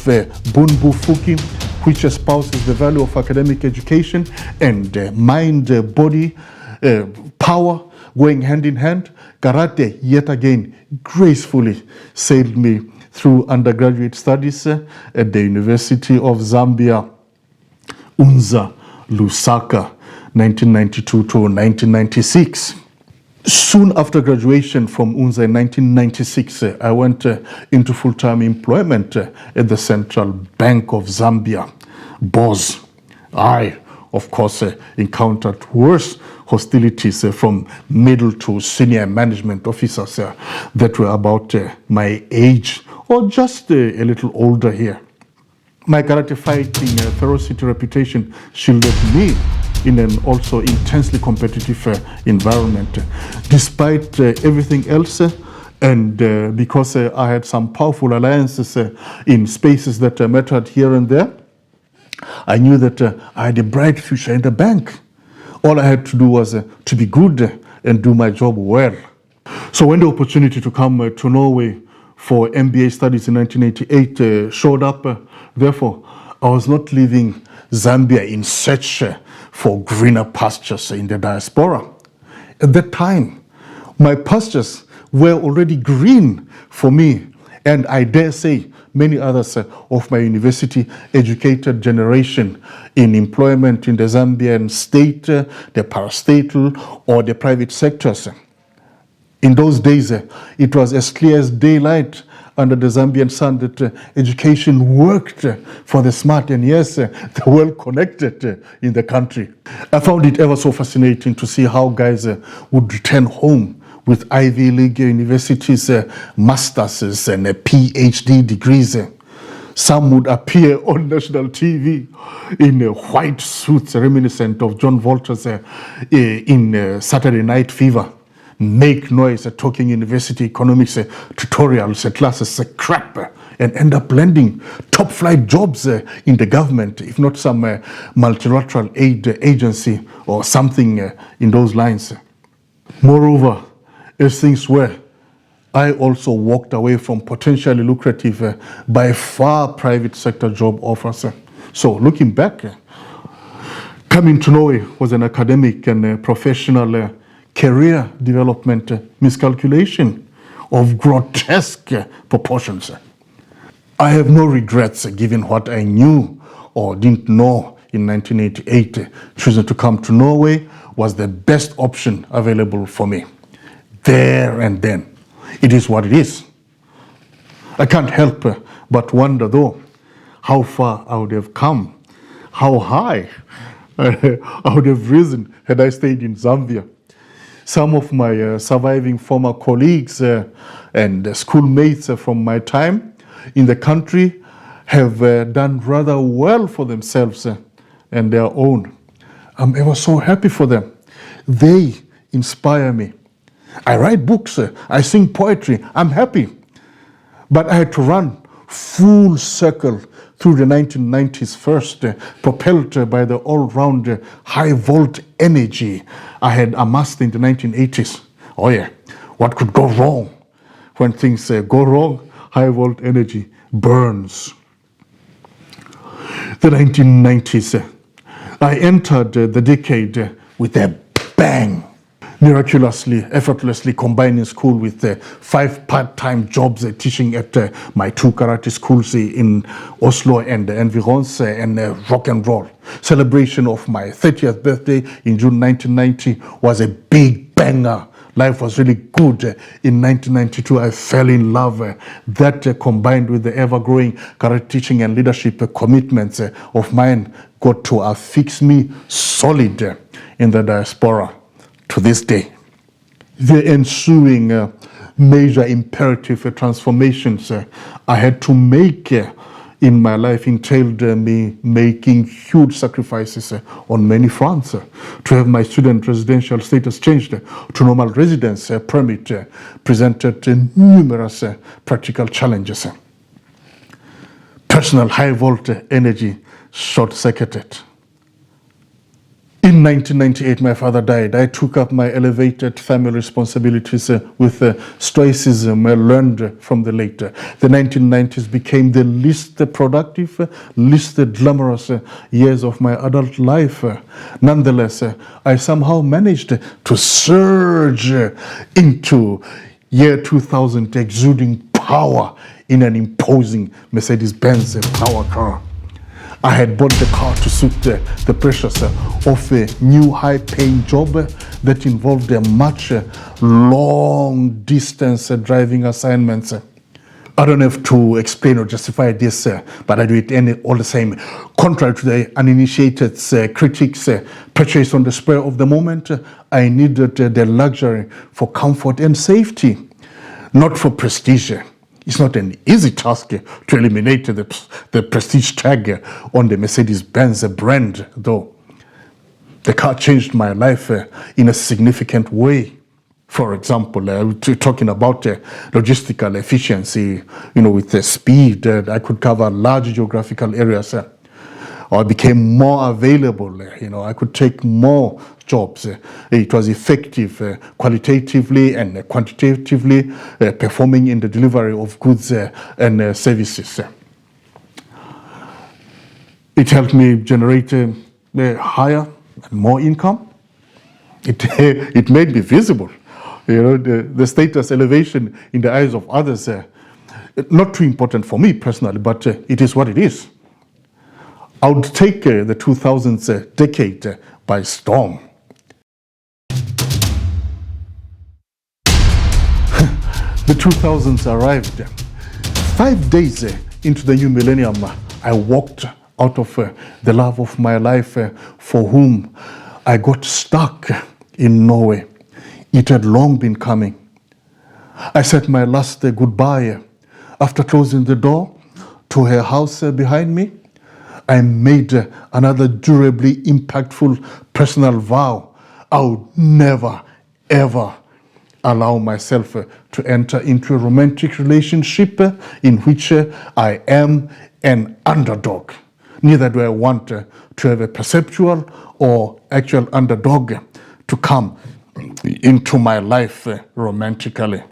[SPEAKER 1] Bunbu Fuki, which espouses the value of academic education and mind-body power going hand in hand, karate yet again gracefully sailed me through undergraduate studies at the University of Zambia, Unza, Lusaka, 1992 to 1996. Soon after graduation from Unza in 1996, I went into full-time employment at the Central Bank of Zambia, BOZ. I, of course, encountered worse hostilities from middle to senior management officers that were about my age or just a little older here. My karate fighting ferocity reputation shielded me in an also intensely competitive environment. Despite everything else, and because I had some powerful alliances in spaces that mattered here and there, I knew that I had a bright future in the bank. All I had to do was to be good and do my job well. So when the opportunity to come to Norway for MBA studies in 1988 showed up, therefore, I was not leaving Zambia in search for greener pastures in the diaspora. At that time, my pastures were already green for me, and I dare say many others of my university-educated generation in employment in the Zambian state, the parastatal, or the private sectors. In those days, it was as clear as daylight under the Zambian sun that education worked for the smart and yes, the well-connected in the country. I found it ever so fascinating to see how guys would return home with Ivy League universities, masters and PhD degrees. Some would appear on national TV in white suits reminiscent of John Volta's in Saturday Night Fever. Make noise talking university economics tutorials, classes, crap, and end up landing top flight jobs in the government, if not some multilateral aid agency or something in those lines. Moreover, as things were, I also walked away from potentially lucrative, by far private sector job offers. So looking back, coming to Norway was an academic and professional career development miscalculation of grotesque proportions. I have no regrets given what I knew or didn't know in 1988. Choosing to come to Norway was the best option available for me. There and then. It is what it is. I can't help but wonder though how far I would have come, how high I would have risen had I stayed in Zambia. Some of my surviving former colleagues and schoolmates from my time in the country have done rather well for themselves and their own. I'm ever so happy for them. They inspire me. I write books, I sing poetry, I'm happy. But I had to run full circle through the 1990s first, propelled by the all-round high-volt energy I had amassed in the 1980s. Oh yeah, what could go wrong? When things go wrong, high-volt energy burns. The 1990s, I entered the decade with a bang. Miraculously, effortlessly combining school with 5 part-time jobs teaching at my 2 karate schools in Oslo and environs and rock and roll. Celebration of my 30th birthday in June 1990 was a big banger. Life was really good. In 1992, I fell in love. That combined with the ever-growing karate teaching and leadership commitments of mine got to affix me solid in the diaspora. To this day, the ensuing major imperative transformations I had to make in my life entailed me making huge sacrifices on many fronts. To have my student residential status changed to normal residence permit presented numerous practical challenges. Personal high-volt energy short-circuited. In 1998, my father died. I took up my elevated family responsibilities with stoicism learned from the late. The 1990s became the least productive, least glamorous years of my adult life. Nonetheless, I somehow managed to surge into year 2000, exuding power in an imposing Mercedes-Benz power car. I had bought the car to suit the pressures of a new high-paying job that involved a much long-distance driving assignments. I don't have to explain or justify this, but I do it all the same. Contrary to the uninitiated critics purchased on the spur of the moment, I needed the luxury for comfort and safety, not for prestige. It's not an easy task to eliminate the prestige tag on the Mercedes-Benz brand, though. The car changed my life in a significant way. For example, talking about logistical efficiency, with the speed, I could cover large geographical areas. I became more available, I could take more jobs. It was effective qualitatively and quantitatively, performing in the delivery of goods and services. It helped me generate higher and more income. It made me visible. The status elevation in the eyes of others, not too important for me personally, but it is what it is. I would take the 2000s decade by storm. The 2000s arrived. 5 days into the new millennium, I walked out of the love of my life for whom I got stuck in Norway. It had long been coming. I said my last goodbye after closing the door to her house behind me. I made another durably impactful personal vow. I would never, ever allow myself to enter into a romantic relationship in which I am an underdog. Neither do I want to have a perceptual or actual underdog to come into my life romantically.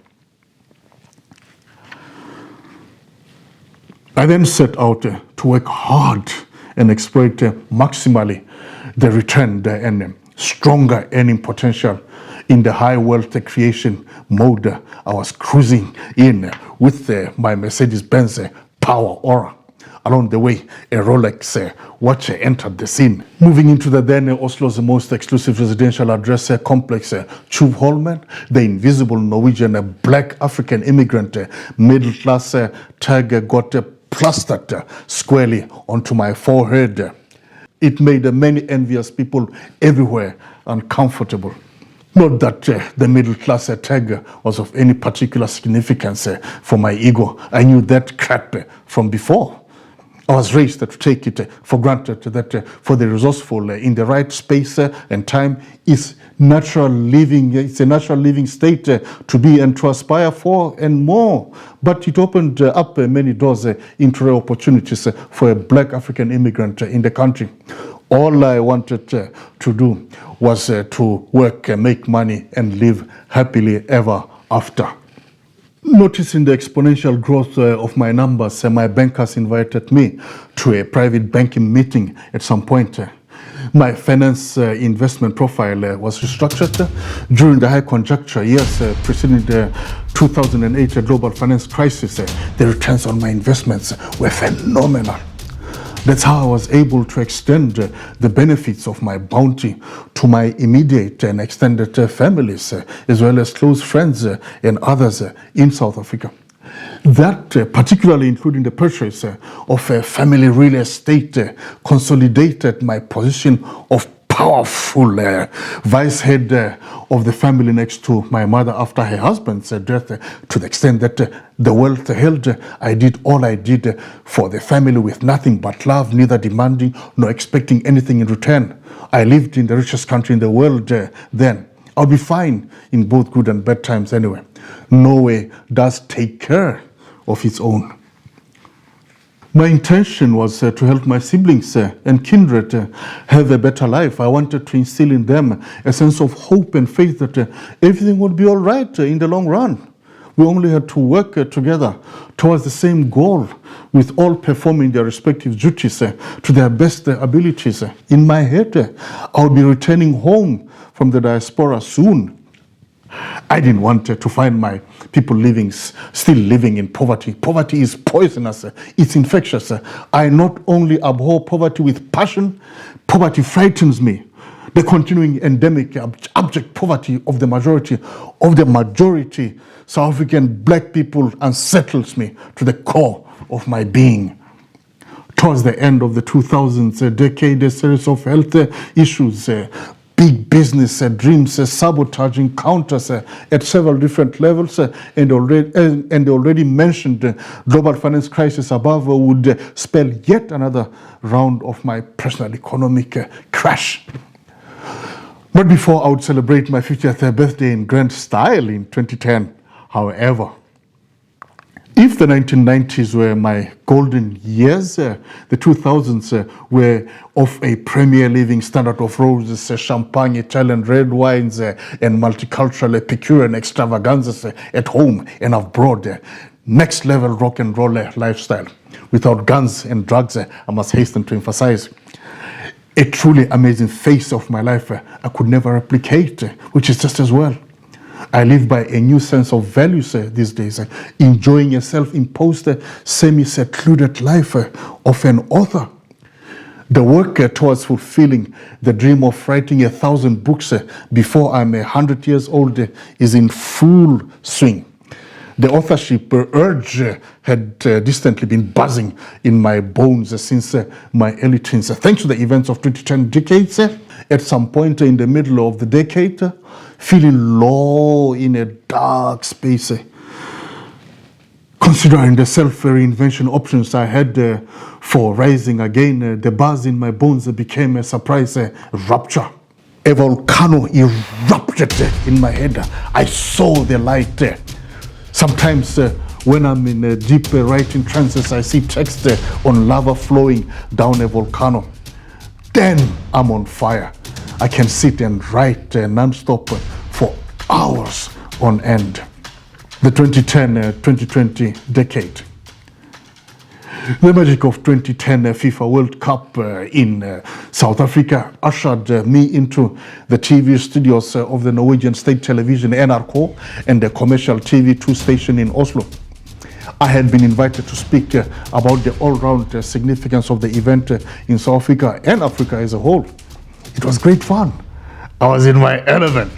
[SPEAKER 1] I then set out to work hard and exploit maximally the return and stronger earning potential in the high wealth creation mode I was cruising in with my Mercedes-Benz power aura. Along the way, a Rolex watch entered the scene. Moving into the then Oslo's most exclusive residential address complex, 𝗓𝗘𝗏, the invisible Norwegian black African immigrant middle-class tag got plastered squarely onto my forehead. It made many envious people everywhere uncomfortable. Not that the middle-class tag was of any particular significance for my ego. I knew that crap from before. I was raised to take it for granted that for the resourceful in the right space and time is natural living. It's a natural living state to be and to aspire for and more. But it opened up many doors into opportunities for a black African immigrant in the country. All I wanted to do was to work, make money, and live happily ever after. Noticing the exponential growth of my numbers, my bankers invited me to a private banking meeting at some point. My finance investment profile was restructured during the high conjuncture years preceding the 2008 global finance crisis. The returns on my investments were phenomenal. That's how I was able to extend the benefits of my bounty to my immediate and extended families, as well as close friends and others in South Africa. That, particularly including the purchase of family real estate, consolidated my position of powerful vice head of the family next to my mother after her husband's death, to the extent that the wealth held, I did all I did for the family with nothing but love, neither demanding nor expecting anything in return. I lived in the richest country in the world then. I'll be fine in both good and bad times anyway. Norway does take care of its own. My intention was to help my siblings and kindred have a better life. I wanted to instill in them a sense of hope and faith that everything would be all right in the long run. We only had to work together towards the same goal, with all performing their respective duties to their best abilities. In my head, I would be returning home from the diaspora soon. I didn't want to find my people still living in poverty. Poverty is poisonous. It's infectious. I not only abhor poverty with passion, poverty frightens me. The continuing endemic, abject poverty of the majority South African black people unsettles me to the core of my being. Towards the end of the 2000s decade, a series of health issues, big business dreams, sabotage encounters at several different levels, and the already mentioned global finance crisis above would spell yet another round of my personal economic crash. Not before I would celebrate my 50th birthday in grand style in 2010, however. If the 1990s were my golden years, the 2000s were of a premier living standard of roses, champagne, Italian red wines, and multicultural Epicurean extravaganzas at home and abroad. Next level rock and roll lifestyle, without guns and drugs, I must hasten to emphasize. A truly amazing phase of my life I could never replicate, which is just as well. I live by a new sense of values these days, enjoying a self-imposed, semi-secluded life of an author. The work towards fulfilling the dream of writing 1,000 books before I'm 100 years old is in full swing. The authorship urge had distantly been buzzing in my bones since my early teens. Thanks to the events of 2010 decades, at some point in the middle of the decade, feeling low in a dark space, considering the self-reinvention options I had for rising again, the buzz in my bones became a surprise rupture. A volcano erupted in my head. I saw the light. Sometimes when I'm in deep writing trances, I see text on lava flowing down a volcano. Then I'm on fire. I can sit and write non-stop for hours on end. The 2010-2020 decade. The magic of 2010 FIFA World Cup in South Africa ushered me into the TV studios of the Norwegian state television NRK and the commercial TV2 station in Oslo. I had been invited to speak about the all-round significance of the event in South Africa and Africa as a whole. It was great fun. I was in my element,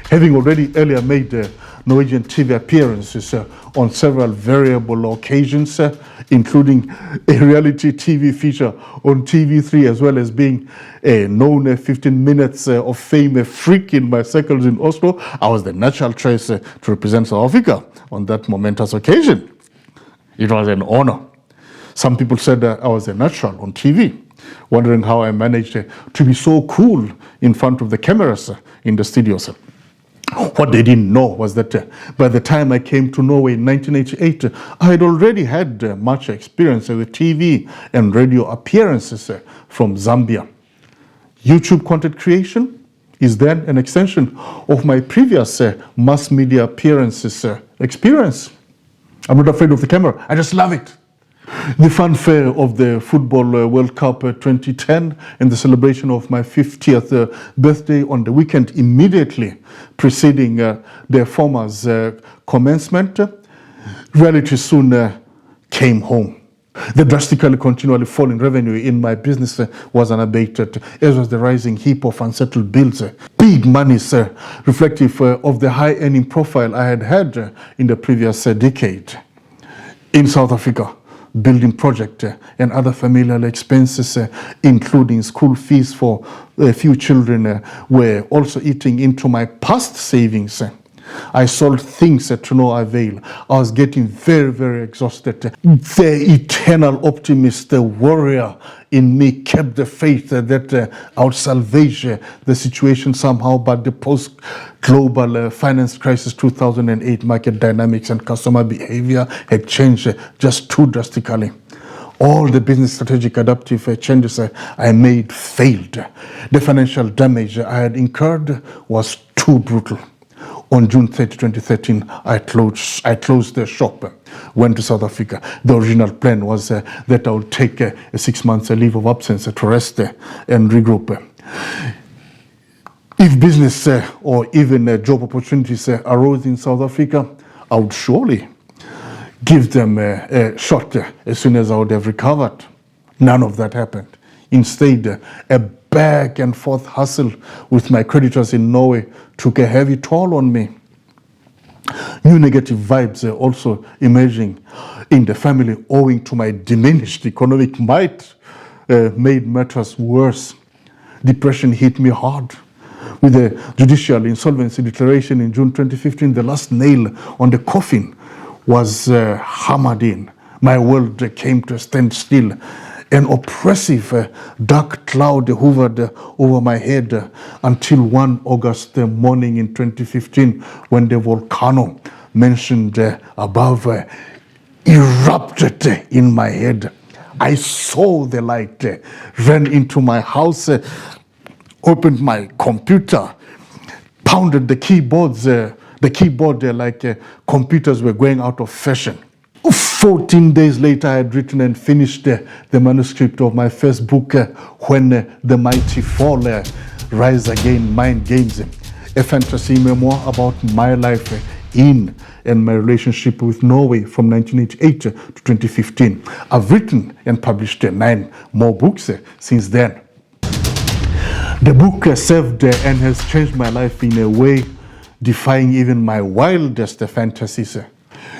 [SPEAKER 1] having already earlier made Norwegian TV appearances on several variable occasions, including a reality TV feature on TV3, as well as being a known 15 minutes of fame freak in my circles in Oslo. I was the natural choice to represent South Africa on that momentous occasion. It was an honor. Some people said I was a natural on TV, wondering how I managed to be so cool in front of the cameras in the studios. What they didn't know was that by the time I came to Norway in 1988, I had already had much experience with TV and radio appearances from Zambia. YouTube content creation is then an extension of my previous mass media appearances experience. I'm not afraid of the camera. I just love it. The fanfare of the Football World Cup 2010 and the celebration of my 50th birthday on the weekend immediately preceding the former's commencement, reality soon came home. The drastically continually falling revenue in my business was unabated, as was the rising heap of unsettled bills. Big monies reflective of the high earning profile I had had in the previous decade. In South Africa, building project and other familial expenses, including school fees for a few children, were also eating into my past savings. I sold things to no avail. I was getting very, very exhausted. The eternal optimist, the warrior in me kept the faith that I would salvage the situation somehow, but the post-global finance crisis 2008 market dynamics and customer behavior had changed just too drastically. All the business strategic adaptive changes I made failed. The financial damage I had incurred was too brutal. On June 30, 2013, I closed the shop, went to South Africa. The original plan was that I would take a 6 months leave of absence to rest and regroup. If business or even job opportunities arose in South Africa, I would surely give them a shot as soon as I would have recovered. None of that happened. Instead, a back and forth hustle with my creditors in Norway took a heavy toll on me. New negative vibes are also emerging in the family owing to my diminished economic might, made matters worse. Depression hit me hard. With the judicial insolvency declaration in June 2015, the last nail on the coffin was hammered in. My world came to a standstill. An oppressive dark cloud hovered over my head until one August morning in 2015 when the volcano mentioned above erupted in my head. I saw the light, ran into my house, opened my computer, pounded the keyboard like computers were going out of fashion. 14 days later, I had written and finished the manuscript of my first book, When the Mighty Fall, Rise Again, Mind Games, a fantasy memoir about my life in and my relationship with Norway from 1988 to 2015. I've written and published 9 more books since then. The book served and has changed my life in a way defying even my wildest fantasies.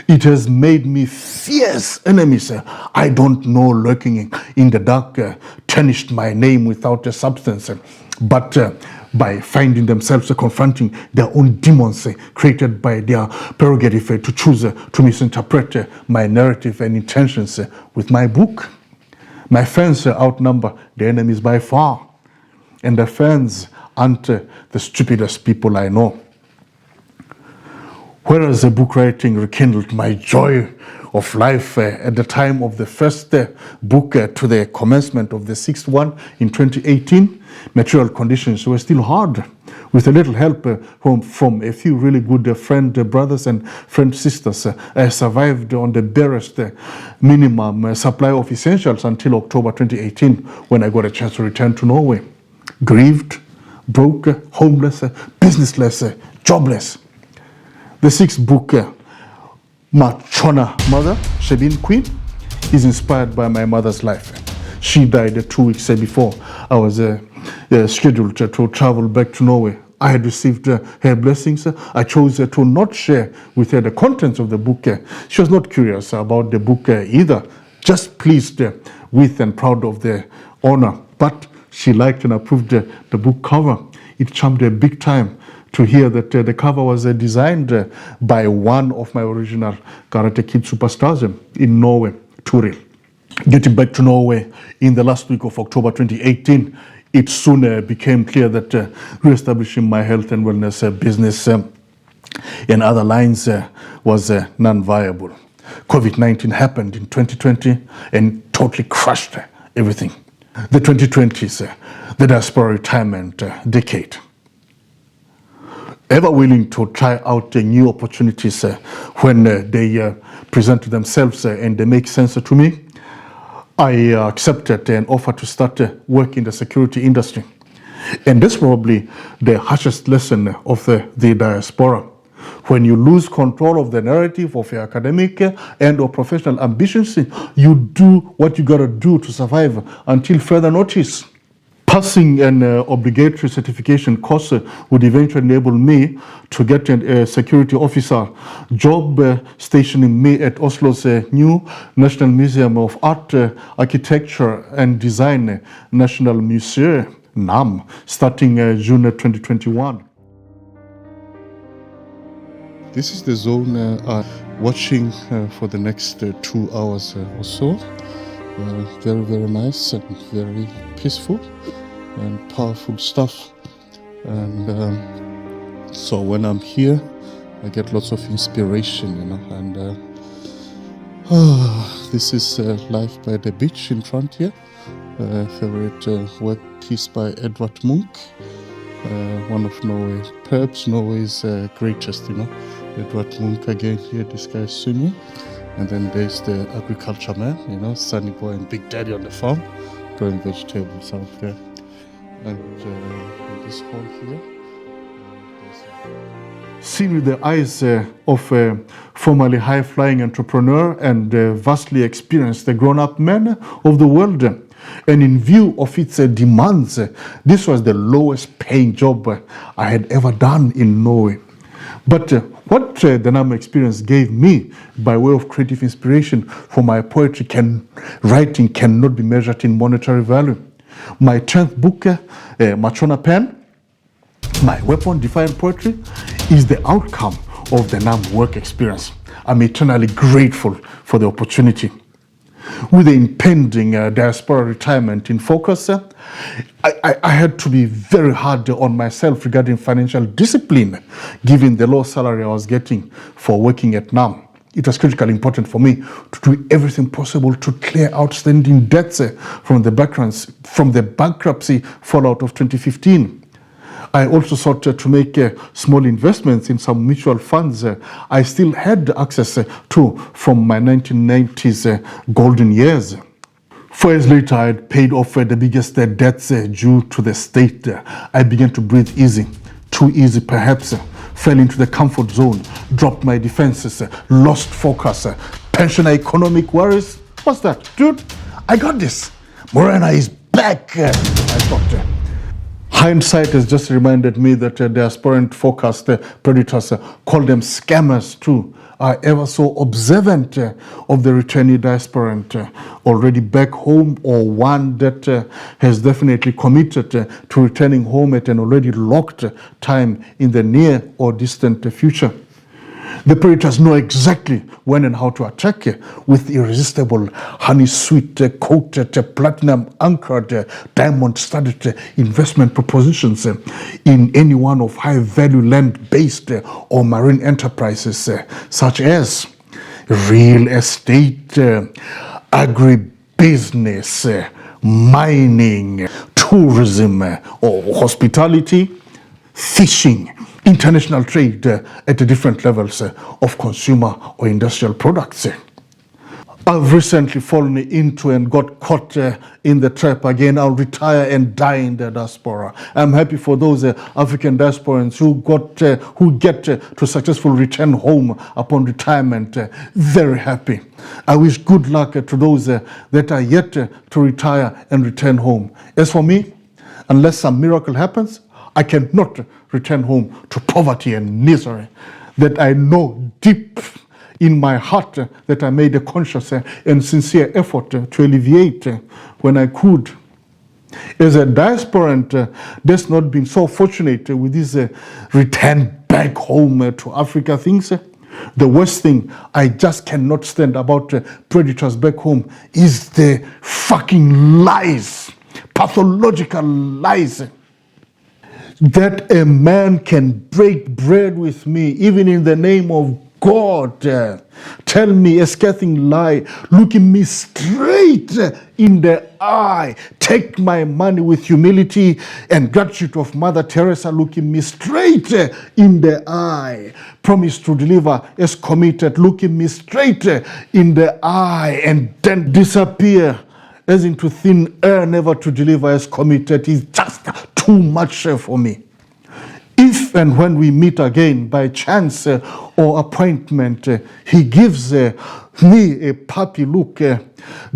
[SPEAKER 1] It has made me fierce enemies I don't know lurking in the dark, tarnished my name without a substance, but by finding themselves confronting their own demons created by their prerogative to choose to misinterpret my narrative and intentions with my book. My fans outnumber the enemies by far, and the fans aren't the stupidest people I know. Whereas the book writing rekindled my joy of life at the time of the first book to the commencement of the 6th one in 2018, material conditions were still hard. With a little help from a few really good friend brothers and friend sisters, I survived on the barest minimum supply of essentials until October 2018, when I got a chance to return to Norway. Grieved, broke, homeless, businessless, jobless. The 6th book, Machona Mother, Shebin Queen, is inspired by my mother's life. She died 2 weeks before I was scheduled to travel back to Norway. I had received her blessings. I chose to not share with her the contents of the book. She was not curious about the book either, just pleased with and proud of the honor. But she liked and approved the book cover. It charmed her big time to hear that the cover was designed by one of my original Karate Kid superstars in Norway, Torill. Getting back to Norway in the last week of October 2018, it soon became clear that re-establishing my health and wellness business and other lines was non-viable. COVID-19 happened in 2020 and totally crushed everything. The 2020s, the Diaspora Retirement Decade. Ever willing to try out new opportunities when they present themselves and they make sense to me, I accepted an offer to start work in the security industry. And that's probably the harshest lesson of the diaspora. When you lose control of the narrative of your academic and or professional ambitions, you do what you gotta do to survive until further notice. Passing an obligatory certification course would eventually enable me to get a security officer job, stationing me at Oslo's new National Museum of Art, Architecture and Design, National Museum, NAM, starting June 2021. This is the zone watching for the next 2 hours or so. Very, very nice and very peaceful and powerful stuff. And so when I'm here, I get lots of inspiration, and This is life by the beach in front here. Favorite work piece by 𝗚𝗘𝗡𝗘𝗥𝗑𝗏, one of Norway, perhaps Norway's greatest, 𝗚𝗘𝗡𝗏𝗏𝗏 again here, this guy is swimming. And then there's the agriculture man, Sunny Boy and Big Daddy on the farm, growing vegetables out there. And in this hall here, seen with the eyes of a formerly high-flying entrepreneur and vastly experienced grown-up man of the world. And in view of its demands, this was the lowest paying job I had ever done in Norway. But what the NAM experience gave me by way of creative inspiration for my poetry writing cannot be measured in monetary value. My 10th book, Machona Pen, my weapon, Defiant Poetry, is the outcome of the NAM work experience. I'm eternally grateful for the opportunity. With the impending diaspora retirement in focus, I had to be very hard on myself regarding financial discipline, given the low salary I was getting for working at NAM. It was critically important for me to do everything possible to clear outstanding debts from the bankruptcy fallout of 2015. I also sought to make small investments in some mutual funds I still had access to from my 1990s golden years. 4 years later, I had paid off the biggest debts due to the state. I began to breathe easy, too easy perhaps, fell into the comfort zone, dropped my defenses, lost focus, pensioner economic worries. What's that, dude? I got this. Morena is back, I thought. Hindsight has just reminded me that diasporan focused predators, call them scammers too, are ever so observant of the returnee diasporan already back home, or one that has definitely committed to returning home at an already locked time in the near or distant future. The predators know exactly when and how to attack with irresistible, honey-sweet, coated, platinum-anchored, diamond-studded investment propositions in any one of high-value land-based or marine enterprises, such as real estate, agribusiness, mining, tourism or hospitality, fishing, international trade at the different levels of consumer or industrial products. I've recently fallen into and got caught in the trap again. I'll retire and die in the diaspora. I'm happy for those African diasporans who get to successfully return home upon retirement. Very happy. I wish good luck to those that are yet to retire and return home. As for me, unless some miracle happens, I cannot return home to poverty and misery that I know deep in my heart that I made a conscious and sincere effort to alleviate when I could. As a diasporan that's not been so fortunate with this return back home to Africa things, the worst thing I just cannot stand about predators back home is the fucking lies, pathological lies. That a man can break bread with me, even in the name of God, tell me a scathing lie, looking me straight in the eye, take my money with humility and gratitude of Mother Teresa, looking me straight in the eye, promise to deliver as committed, looking me straight in the eye, and then disappear as into thin air, never to deliver as committed, is just too much for me. If and when we meet again by chance or appointment, he gives me a puppy look,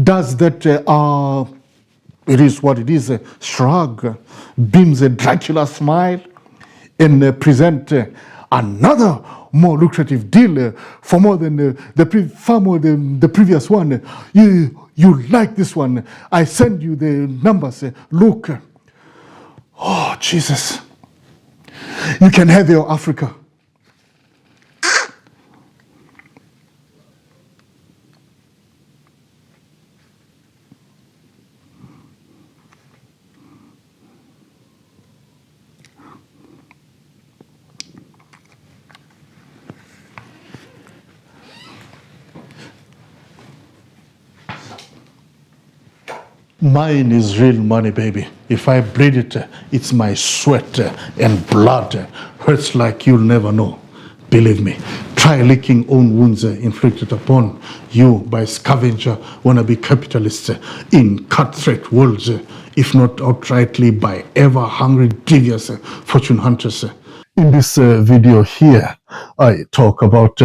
[SPEAKER 1] does that it is what it is, shrug, beams a Dracula smile, and present another more lucrative deal for more than far more than the previous one. You like this one? I send you the numbers. Look. Oh, Jesus. You can have your Africa. Mine is real money, baby. If I bleed it, it's my sweat and blood. Hurts like you'll never know. Believe me. Try licking own wounds inflicted upon you by scavenger wannabe capitalists in cutthroat worlds, if not outrightly by ever-hungry, devious fortune hunters. In this video here, I talk about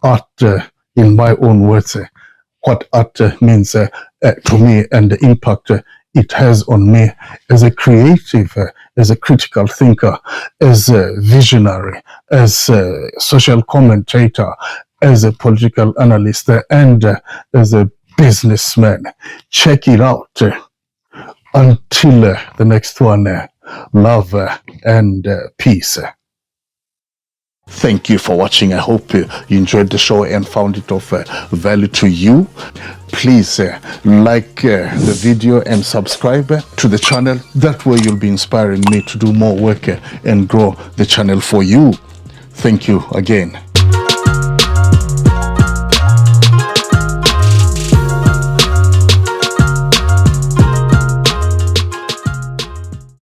[SPEAKER 1] art in my own words, what art means to me and the impact it has on me as a creative, as a critical thinker, as a visionary, as a social commentator, as a political analyst, and as a businessman. Check it out. Until the next one, love and peace. Thank you for watching. I hope you enjoyed the show and found it of value to you. Please like the video and subscribe to the channel. That way you'll be inspiring me to do more work and grow the channel for you. Thank you again.